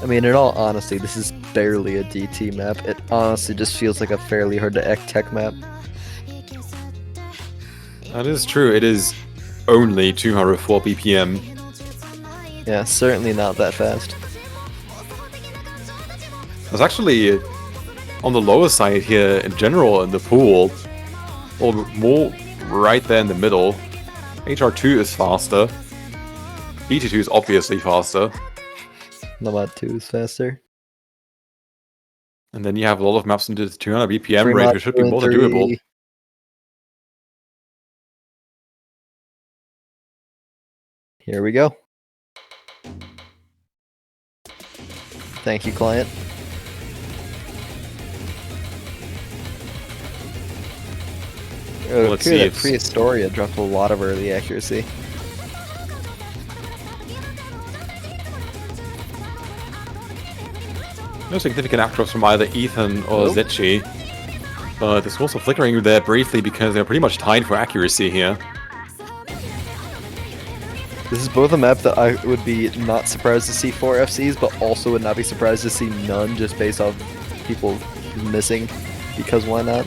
A: I mean, in all honesty, this is barely a DT map. It honestly just feels like a fairly hard to act tech map.
B: That is true, it is only 204 BPM.
A: Yeah, certainly not that fast.
B: It's actually on the lower side here in general in the pool, or more right there in the middle. HR2 is faster. BT2 is obviously faster.
A: Nomad 2 is faster.
B: And then you have a lot of maps into the 200 BPM
A: Fremont
B: range, which should be more than
A: 2 and
B: doable.
A: 3. Here we go. Thank you, client.
B: Let's see if
A: Prehistoria dropped a lot of early accuracy.
B: no significant act drops from either Ethan or Zetchi. But it's also flickering there briefly because they're pretty much tied for accuracy here.
A: This is both a map that I would be not surprised to see 4 FCs, but also would not be surprised to see none just based off people missing, because why not?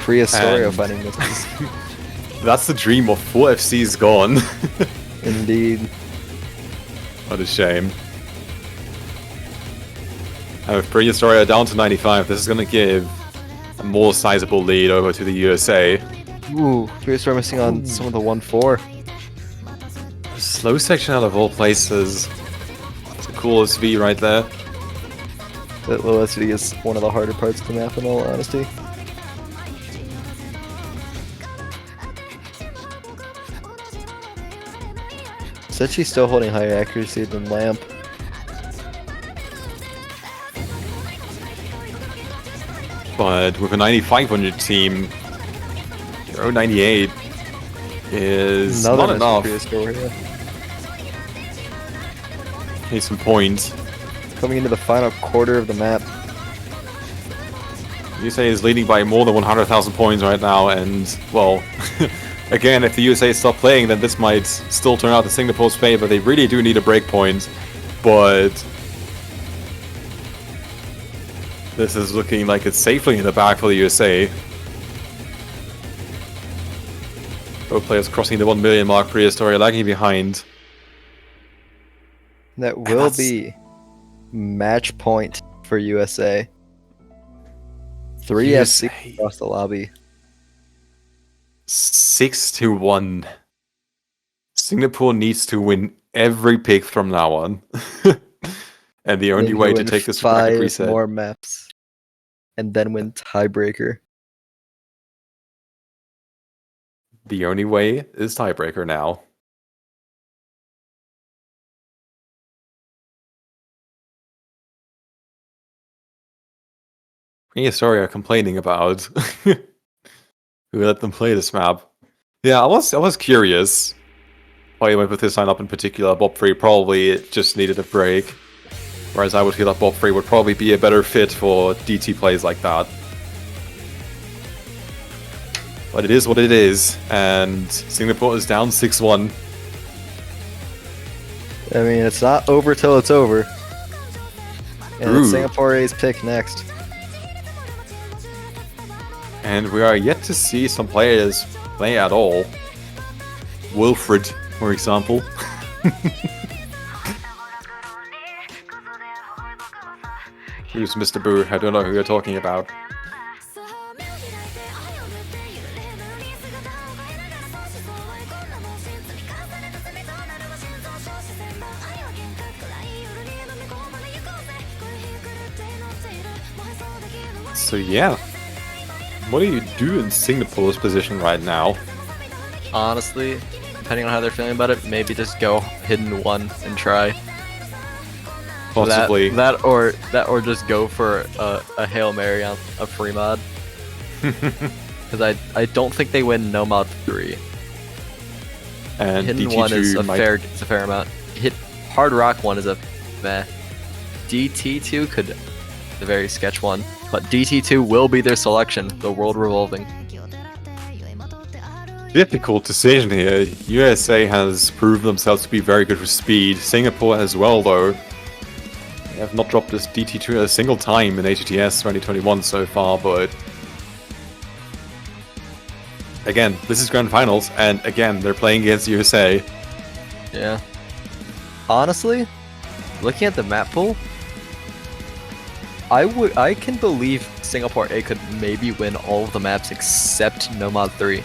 A: Prehistoria
B: And-
A: finding misses.
B: That's the dream of 4 FCs gone.
A: Indeed.
B: What a shame. And with Prehistoria down to 95, this is going to give a more sizable lead over to the USA.
A: Ooh, Prehistoria missing on some of the 1-4.
B: Slow section out of all places. It's a cool SV right there.
A: That low SV is one of the harder parts of the map in all honesty. Said she's still holding higher accuracy than Lamp.
B: But with a 95 on your team, your 98 is
A: Another
B: not
A: miss for
B: enough.
A: Prehistoria.
B: Need some points.
A: Coming into the final quarter of the map.
B: USA is leading by more than 100,000 points right now, and, well, again, if the USA stop playing, then this might still turn out in Singapore's favor. They really do need a break point, but this is looking like it's safely in the bag for the USA. Both players crossing the 1 million mark, Prehistoria lagging behind.
A: That will be match point for USA. 3
B: USA.
A: FC across the lobby.
B: 6-1. Singapore needs to win every pick from now on. And the only
A: They
B: way to
A: win
B: take this to bracket
A: 5
B: reset.
A: more maps. and then win tiebreaker.
B: The only way is tiebreaker now. Astoria complaining about who let them play this map. Yeah, I was curious why he went with this lineup in particular. Bob3 probably just needed a break, whereas I would feel that Bob3 would probably be a better fit for DT plays like that. But it is what it is, and Singapore is down 6-1.
A: I mean, it's not over till it's over. And
B: Ooh.
A: it's Singapore's pick next.
B: And we are yet to see some players play at all. Wilfred, for example. Who's Mr. Boo? I don't know who you're talking about. So yeah, what do you do in Singapore's position right now?
A: Honestly, depending on how they're feeling about it, maybe just go hidden one and try.
B: Possibly.
A: That or just go for a Hail Mary on a free mod. Because I don't think they win no mod 3.
B: And
A: Hidden
B: DT2
A: one is a
B: might...
A: fair amount. Hard Rock one is a meh. DT2 could a very sketch one, but DT2 will be their selection. The world revolving.
B: Difficult decision here. USA has proved themselves to be very good with speed. Singapore as well, though. They have not dropped this DT2 a single time in AGTS 2021 so far, but... Again, this is Grand Finals, and again, they're playing against USA.
A: Yeah. Honestly, looking at the map pool, I can believe Singapore A could maybe win all of the maps except No Mod 3,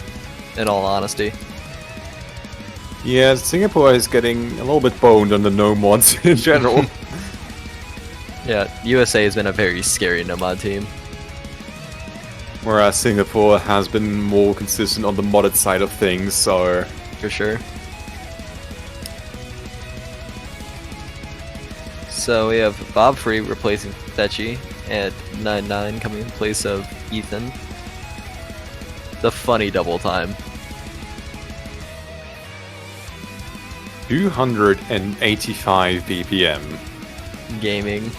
A: in all honesty.
B: Yeah, Singapore is getting a little bit boned on the no mods in general.
A: Yeah, USA has been a very scary No Mod team.
B: Whereas Singapore has been more consistent on the modded side of things, so...
A: For sure. So we have Bob Free replacing Fetchy, and 99 coming in place of Ethan. The funny double time.
B: 285 BPM.
A: Gaming.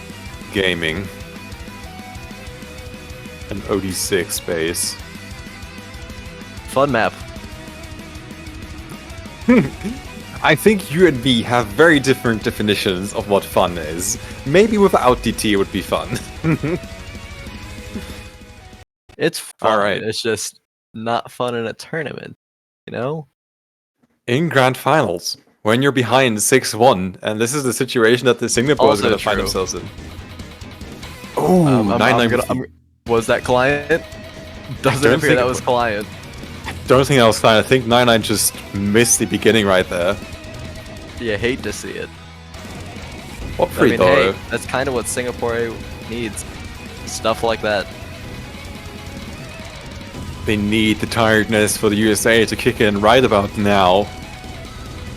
B: An OD6 base.
A: Fun map.
B: I think you and me have very different definitions of what fun is. Maybe without DT it would be fun.
A: It's fun.
B: Alright.
A: It's just not fun in a tournament, you know?
B: In Grand Finals, when you're behind 6-1, and this is the situation that the Singapore is
A: Also
B: going to find
A: true.
B: themselves in. Oh,
A: was that client? Doesn't
B: don't
A: appear
B: think
A: that
B: it
A: was
B: was.
A: client.
B: Don't think that was fine. I think 99 just missed the beginning right there.
A: You hate to see it.
B: What
A: I
B: free
A: mean,
B: though?
A: hey, that's kind of what Singapore needs. Stuff like that.
B: They need the tiredness for the USA to kick in right about now.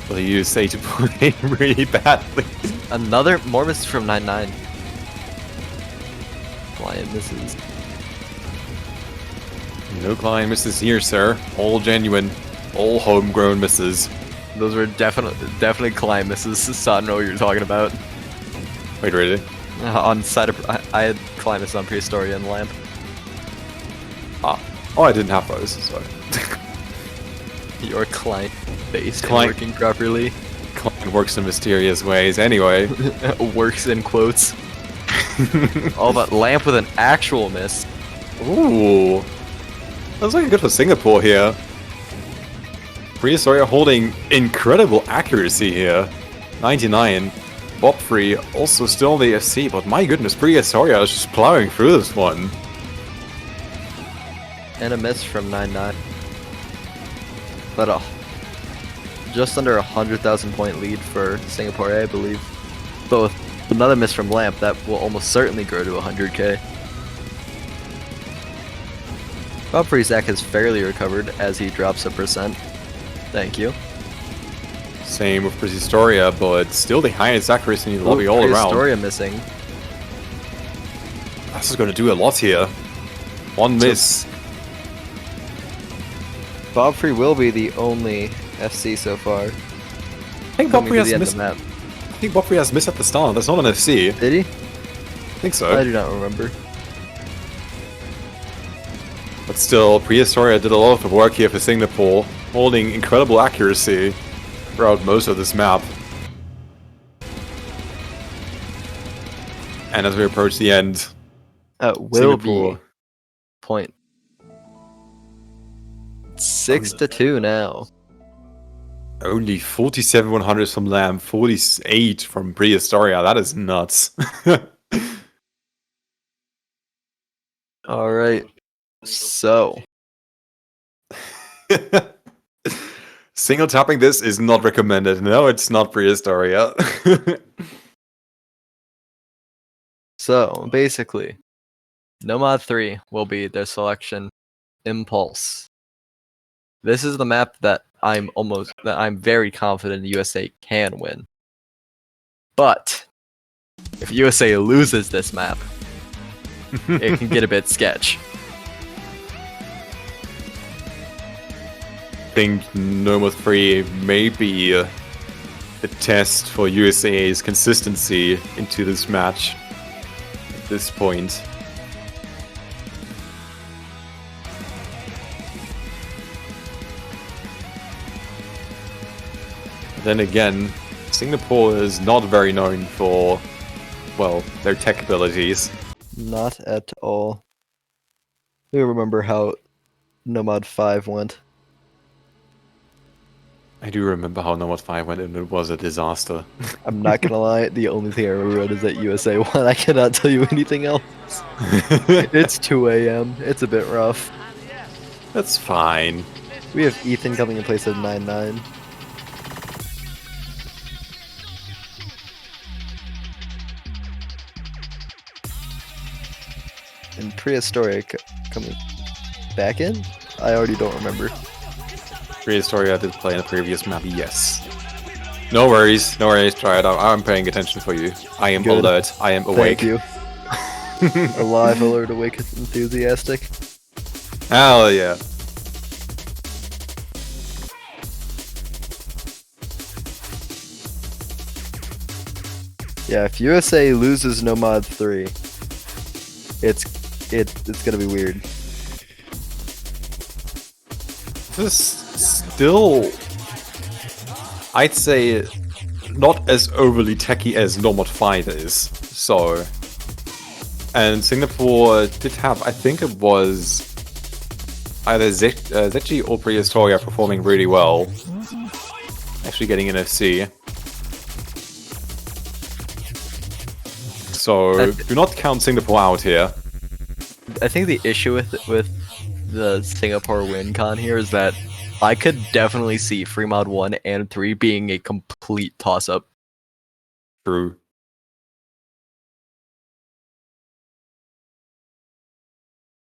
B: For the USA to play really badly.
A: Another more misses from 99. Client misses.
B: No client misses here, sir. All genuine, all homegrown misses.
A: Those were definitely client misses. So I don't know what you're talking about.
B: Wait, really?
A: On side of I had client misses on Prehistoria and Lamp.
B: Ah. Oh, I didn't have those, so...
A: Your client based and
B: Client-
A: working properly.
B: Client works in mysterious ways anyway.
A: Works in quotes. Oh, but Lamp with an actual miss.
B: Ooh. That's looking good for Singapore here. Prehistoria holding incredible accuracy here. 99. Bob Free also still in the FC, but my goodness, Prehistoria is just plowing through this one.
A: And a miss from 99. But just under 100,000 point lead for Singapore, I believe. But with another miss from Lamp, that will almost certainly grow to 100k. Bob Zach has fairly recovered as he drops a percent. Thank you.
B: Same with Prehistoria, but still the highest accuracy in the lobby all around.
A: Prehistoria missing.
B: This is going to do a lot here. One miss.
A: Bob Free will be the only FC so far.
B: I think Bob Free has
A: missed. I
B: think Bob Free has missed at the start. That's not an FC.
A: Did he?
B: I think so.
A: I do not remember.
B: But still, Prehistoria did a lot of the work here for Singapore, holding incredible accuracy throughout most of this map. And as we approach the end,
A: will be point. 6-2 now.
B: Only 47 100s from Lamb, 48 from Prehistoria. That is nuts.
A: All right. So.
B: Single tapping this is not recommended. No, it's not Prehistoria.
A: So, basically, Nomad 3 will be their selection. Impulse. This is the map that I'm very confident USA can win. But if USA loses this map, it can get a bit sketch.
B: I think Nomad 3 may be a test for USA's consistency into this match at this point. Then again, Singapore is not very known for, well, their tech abilities.
A: Not at all. We remember how Nomad 5 went.
B: I do remember how Nomad 5 went, and it was a disaster.
A: I'm not gonna lie, the only thing I remember is that USA won. I cannot tell you anything else. It's 2 a.m. It's a bit rough.
B: That's fine.
A: We have Ethan coming in place of 9-9. And Prehistoric coming back in? I already don't remember.
B: Prehistoria did play in the previous map, yes. No worries, try it out. I'm paying attention for you. I am alert, I am awake.
A: Thank you. Alive, alert, awake, enthusiastic.
B: Hell yeah.
A: Yeah, if USA loses Nomad 3, it's gonna be weird.
B: This is still, I'd say, not as overly techy as Nomad 5 is. So, and Singapore did have, I think it was either Zetchi or Prehistoria performing really well. Actually getting an FC. So, do not count Singapore out here.
A: I think the issue with the Singapore win con here is that I could definitely see free mod 1 and 3 being a complete toss-up.
B: True.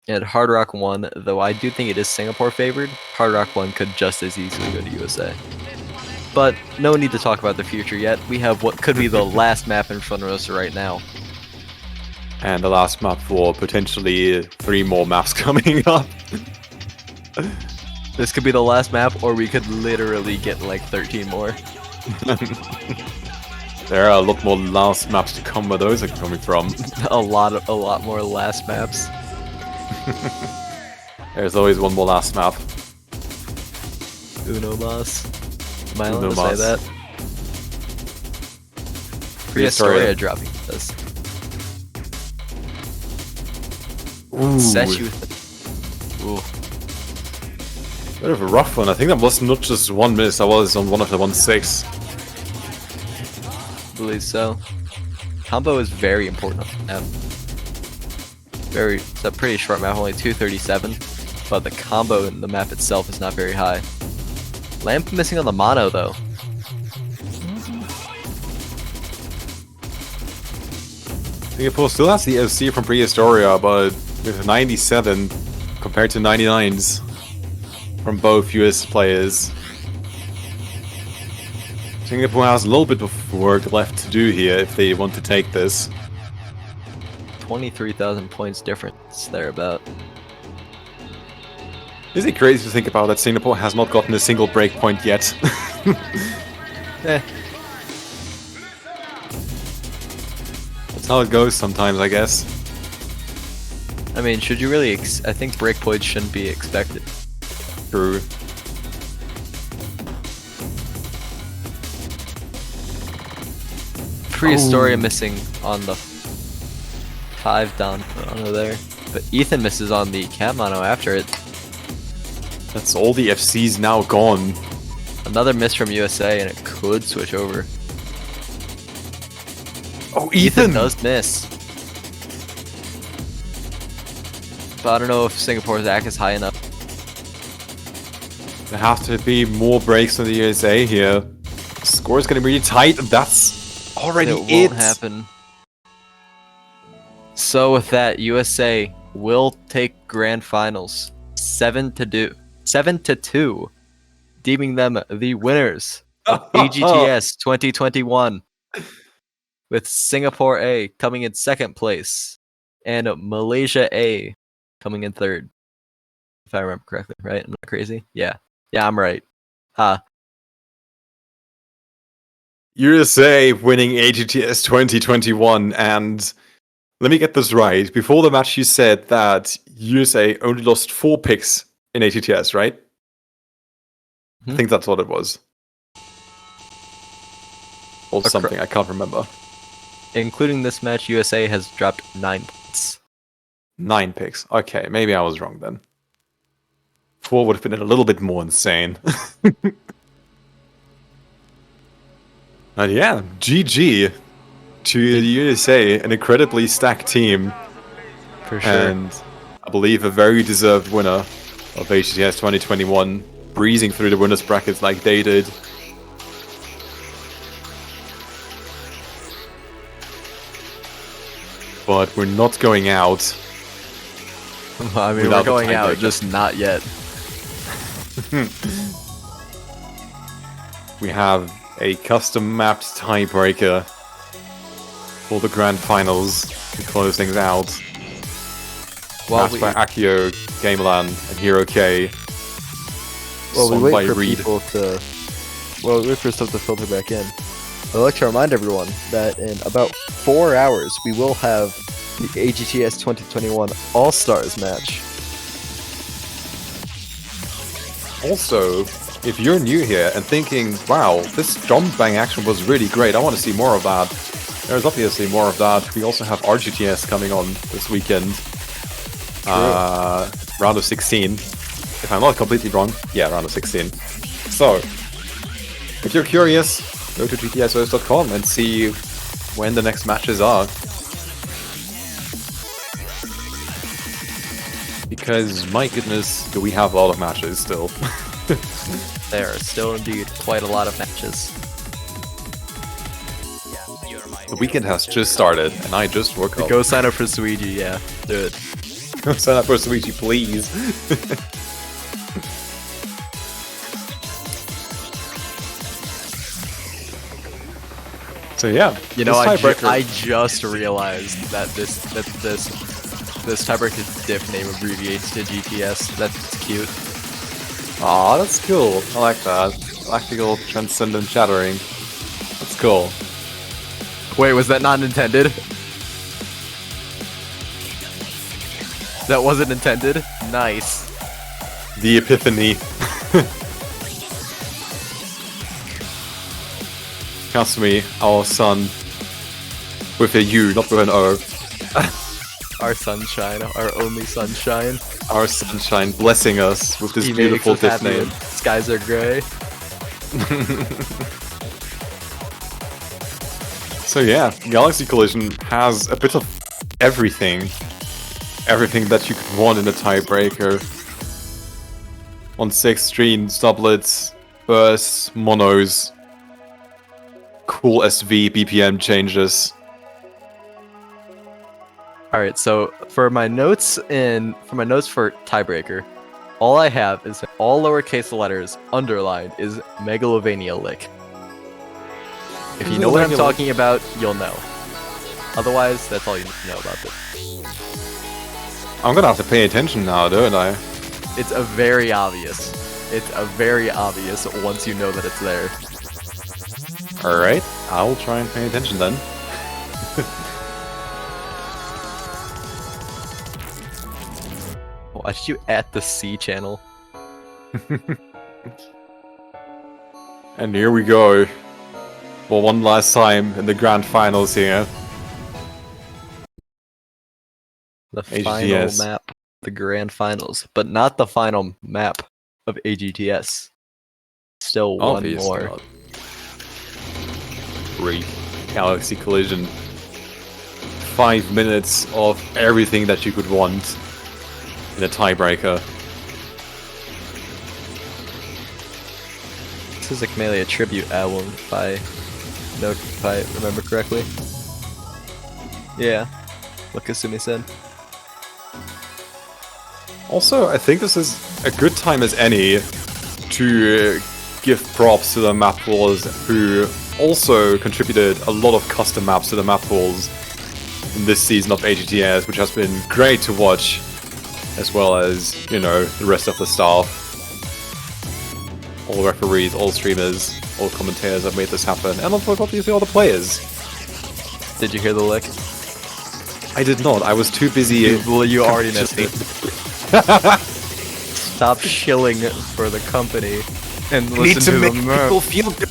A: And Hard Rock 1, though I do think it is Singapore favored, Hard Rock 1 could just as easily go to USA. But no need to talk about the future yet. We have what could be the last map in front of us right now.
B: And the last map for potentially 3 more maps coming up.
A: This could be the last map, or we could literally get like 13 more.
B: There are a lot more last maps to come where those are coming from.
A: a lot more last maps.
B: There's always one more last map.
A: Uno mas. Am I allowed
B: Uno
A: to say
B: mas.
A: that? Prehistoria dropping this.
B: Ooh.
A: Set you. Ooh.
B: Bit of a rough one. I think that was not just one miss, I was on one of the 1-6.
A: I believe so. Combo is very important on the map. It's a pretty short map, only 237, but the combo in the map itself is not very high. Lamp missing on the mono though.
B: Singapore still has the FC from Prehistoria, but with 97, compared to 99s from both US players. Singapore has a little bit of work left to do here if they want to take this.
A: 23,000 points difference thereabout.
B: Is it crazy to think about that Singapore has not gotten a single breakpoint yet?
A: Eh.
B: That's how it goes sometimes, I guess.
A: I mean, should you really? I think breakpoints shouldn't be expected.
B: True.
A: Prehistoria missing on the 5 down mono there, but Ethan misses on the cat mono after it.
B: That's all the FCs now gone.
A: Another miss from USA, and it could switch over.
B: Oh,
A: Ethan does miss. But I don't know if Singapore's AC is high enough.
B: There have to be more breaks from the USA here. Score is going to be really tight. That's already
A: It won't happen. So with that, USA will take grand finals 7-2, deeming them the winners of AGTS 2021, with Singapore A coming in 2nd place and Malaysia A coming in 3rd. If I remember correctly, right? I'm not crazy. Yeah, I'm right.
B: USA winning AGTS 2021, and let me get this right. Before the match, you said that USA only lost 4 picks in AGTS, right? I think that's what it was. Or something, I can't remember.
A: Including this match, USA has dropped 9 points.
B: 9 picks. Okay, maybe I was wrong then. 4 would have been a little bit more insane. And yeah, GG to the USA, an incredibly stacked team.
A: For sure.
B: And I believe a very deserved winner of AGTS 2021, breezing through the winners brackets like they did. But we're not going out.
A: I mean, we're going out, just not yet.
B: We have a custom mapped tiebreaker for the grand finals to close things out. Mapped by Akio, Gamelan, and Hero K.
A: Well, we wait for
B: Reed.
A: people to. Well, we wait for stuff to filter back in. I'd like to remind everyone that in about 4 hours we will have the AGTS 2021 All Stars match.
B: Also, if you're new here and thinking, wow, this drum bang action was really great, I want to see more of that, there's obviously more of that. We also have RGTS coming on this weekend. Round of 16. If I'm not completely wrong, yeah, round of 16. So, if you're curious, go to gtsos.com and see when the next matches are. Because, my goodness, do we have a lot of matches still.
A: There are still indeed quite a lot of matches.
B: The weekend has just started, and I just woke up.
A: Go sign up for Suiji, yeah. Do it.
B: Go sign up for Suiji, please. So yeah,
A: you know, I just realized that this tiebreaker's diff name abbreviates to GTS. That's cute.
B: Aw, that's cool. I like that. Galactical Transcendent Shattering. That's cool.
A: Wait, was that not intended? That wasn't intended? Nice.
B: The Epiphany. Kasumi, our son. With a U, not with an O.
A: Our sunshine, our only sunshine.
B: Our sunshine blessing us with this beautiful diff name.
A: Skies are gray.
B: So yeah, Galaxy Collision has a bit of everything. Everything that you could want in a tiebreaker. On 6 streams, doublets, bursts, monos, cool SV BPM changes.
A: All right, so for my notes for tiebreaker, all I have is all lowercase letters underlined is Megalovania Lick. If you know what I'm talking about, you'll know. Otherwise, that's all you need to know about this.
B: I'm gonna have to pay attention now, don't I?
A: It's a very obvious. It's a very obvious once you know that it's there.
B: Alright, I'll try and pay attention then.
A: Watched you at the C channel.
B: And here we go. For one last time in the grand finals here.
A: The
B: AGTS.
A: final map, the grand finals, but not the final map of AGTS. Still one
B: Obviously
A: more.
B: not. Great Galaxy Collision. 5 minutes of everything that you could want in a tiebreaker.
A: This is a Camellia tribute album if I remember correctly. Yeah, what Kasumi said.
B: Also, I think this is a good time as any to give props to the map pools who also contributed a lot of custom maps to the map pools in this season of AGTS, which has been great to watch, as well as, you know, the rest of the staff. All referees, all streamers, all commentators have made this happen, and obviously all the players.
A: Did you hear the lick?
B: I did not, I was too busy...
A: Well, you already missed it. Stop shilling for the company and listen to
B: make
A: the map.
B: people feel good.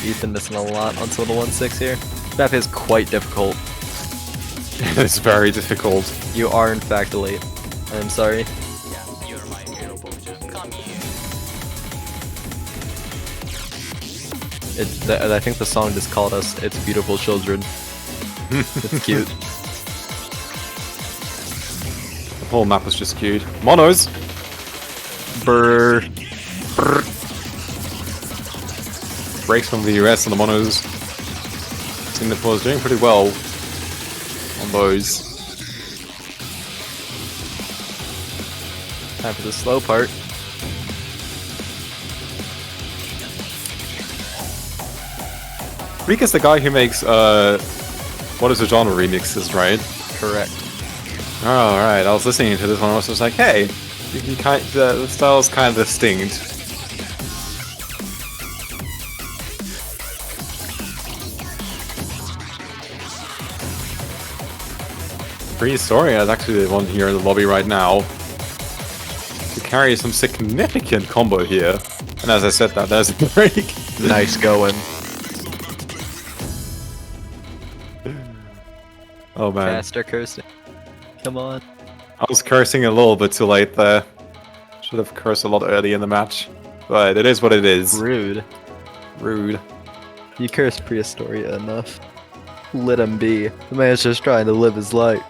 A: Ethan missing a lot on Total 1-6 here. Map is quite difficult.
B: It's very difficult.
A: You are in fact late. I'm sorry. I think the song just called us "It's Beautiful Children." It's cute.
B: The whole map was just cute. Monos!
A: Brr.
B: Brr. Breaks from the US on the monos. Singapore is doing pretty well on those.
A: Time for the slow part.
B: Reek is the guy who makes, what is the genre remixes, right?
A: Correct.
B: Oh, alright, I was listening to this one and I was just like, hey, the style's kind of distinct. Prehistoria is actually the one here in the lobby right now to carry some significant combo here. And as I said that, there's a break.
A: Nice going.
B: Oh man.
A: Faster cursing. Come on.
B: I was cursing a little bit too late there. Should have cursed a lot early in the match. But it is what it is.
A: Rude.
B: Rude.
A: You cursed Prehistoria enough. Let him be. The man's just trying to live his life.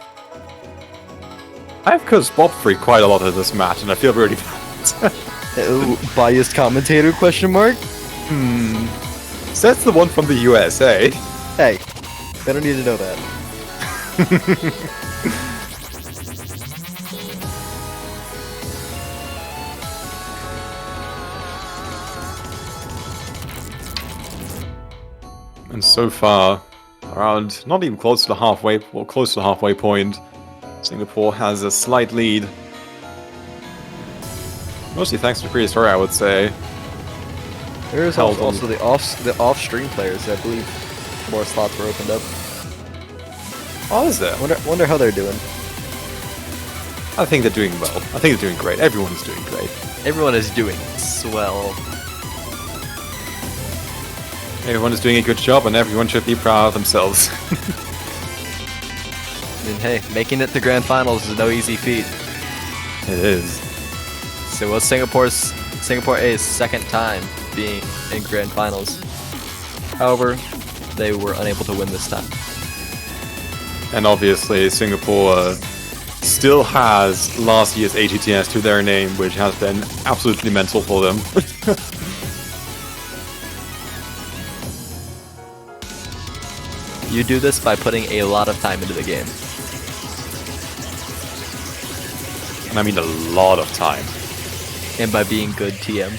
B: I've cursed Bob Free quite a lot in this match, and I feel really bad.
A: Biased commentator, question mark?
B: So that's the one from the USA.
A: Hey, I don't need to know that.
B: And so far, around not even close to the halfway, well, close to the halfway point, Singapore has a slight lead. Mostly thanks to Prehistoria, I would say.
A: There's also the off-stream players. I believe more slots were opened up.
B: Oh, is there?
A: Wonder how they're doing.
B: I think they're doing well. I think they're doing great. Everyone's doing great.
A: Everyone is doing swell.
B: Everyone is doing a good job, and everyone should be proud of themselves.
A: I mean, hey, making it to Grand Finals is no easy feat.
B: It is.
A: So it was Singapore A's second time being in Grand Finals. However, they were unable to win this time.
B: And obviously, Singapore still has last year's AGTS to their name, which has been absolutely mental for them.
A: You do this by putting a lot of time into the game.
B: And I mean a lot of time.
A: And by being good TM.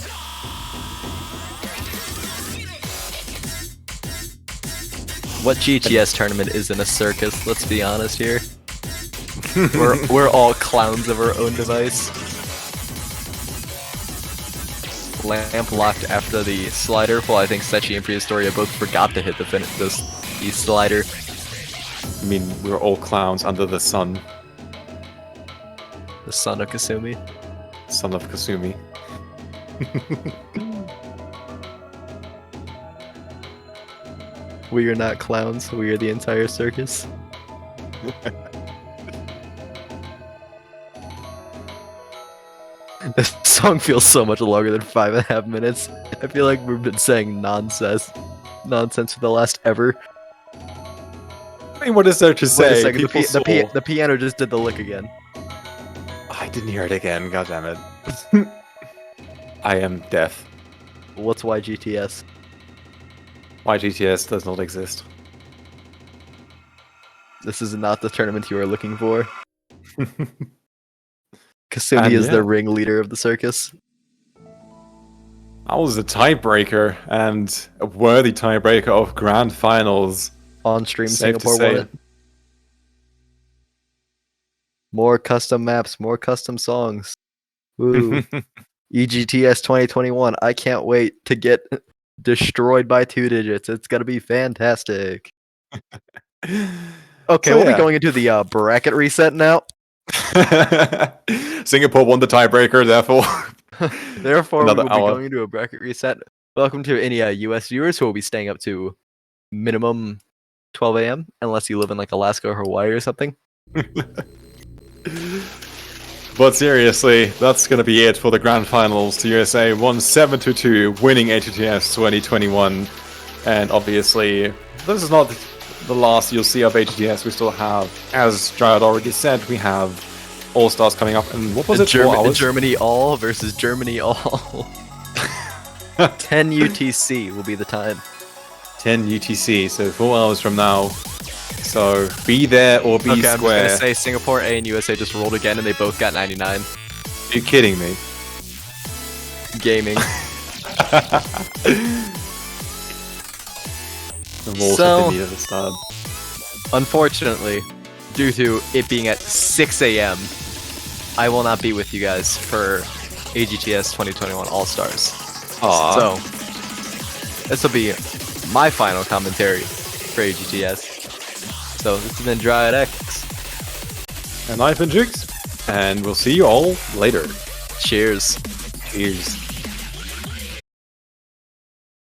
A: What GTS tournament isn't a circus, let's be honest here. We're all clowns of our own device. Lamp locked after the slider. Well, I think Sechi and Prehistoria both forgot to hit the slider.
B: I mean, we're all clowns under the sun.
A: The son of Kasumi.
B: Son of Kasumi.
A: We are not clowns, we are the entire circus. This song feels so much longer than 5.5 minutes. I feel like we've been saying nonsense for the last ever.
B: I mean, what is there to say?
A: Wait a second, the piano just did the lick again.
B: I didn't hear it again, god damn it. I am deaf.
A: What's YGTS?
B: YGTS does not exist.
A: This is not the tournament you are looking for. Kasumi is the ringleader of the circus.
B: That was a tiebreaker, and a worthy tiebreaker of grand finals.
A: On stream,
B: Safe
A: Singapore
B: to say.
A: won it. More custom maps, more custom songs. Woo. EGTS 2021. I can't wait to get destroyed by 2 digits. It's gonna be fantastic. Okay,
B: So,
A: we'll be
B: yeah.
A: going into the bracket reset now.
B: Singapore won the tiebreaker, therefore.
A: Therefore, we
B: Another
A: will be
B: hour.
A: going into a bracket reset. Welcome to any US viewers who will be staying up to minimum 12 a.m. unless you live in like Alaska or Hawaii or something.
B: But seriously, that's gonna be it for the grand finals. The USA won 7-2, winning AGTS 2021. And obviously, this is not the last you'll see of AGTS. We still have, as Dryad already said, we have All-Stars coming up. And what was it? 4 hours?
A: Germany all versus Germany all. 10 UTC will be the time.
B: 10 UTC, so 4 hours from now. So be there or be
A: Okay, I'm
B: square.
A: just gonna say Singapore A and USA just rolled again and they both got 99.
B: Are you kidding me?
A: Gaming.
B: The Wolves
A: So-
B: have been needed at the start.
A: Unfortunately, due to it being at 6 a.m., I will not be with you guys for AGTS 2021 All-Stars.
B: Aw.
A: So, this will be my final commentary for AGTS. So, this has been Dryad X.
B: And I've been Jukes, and we'll see you all later.
A: Cheers.
B: Cheers.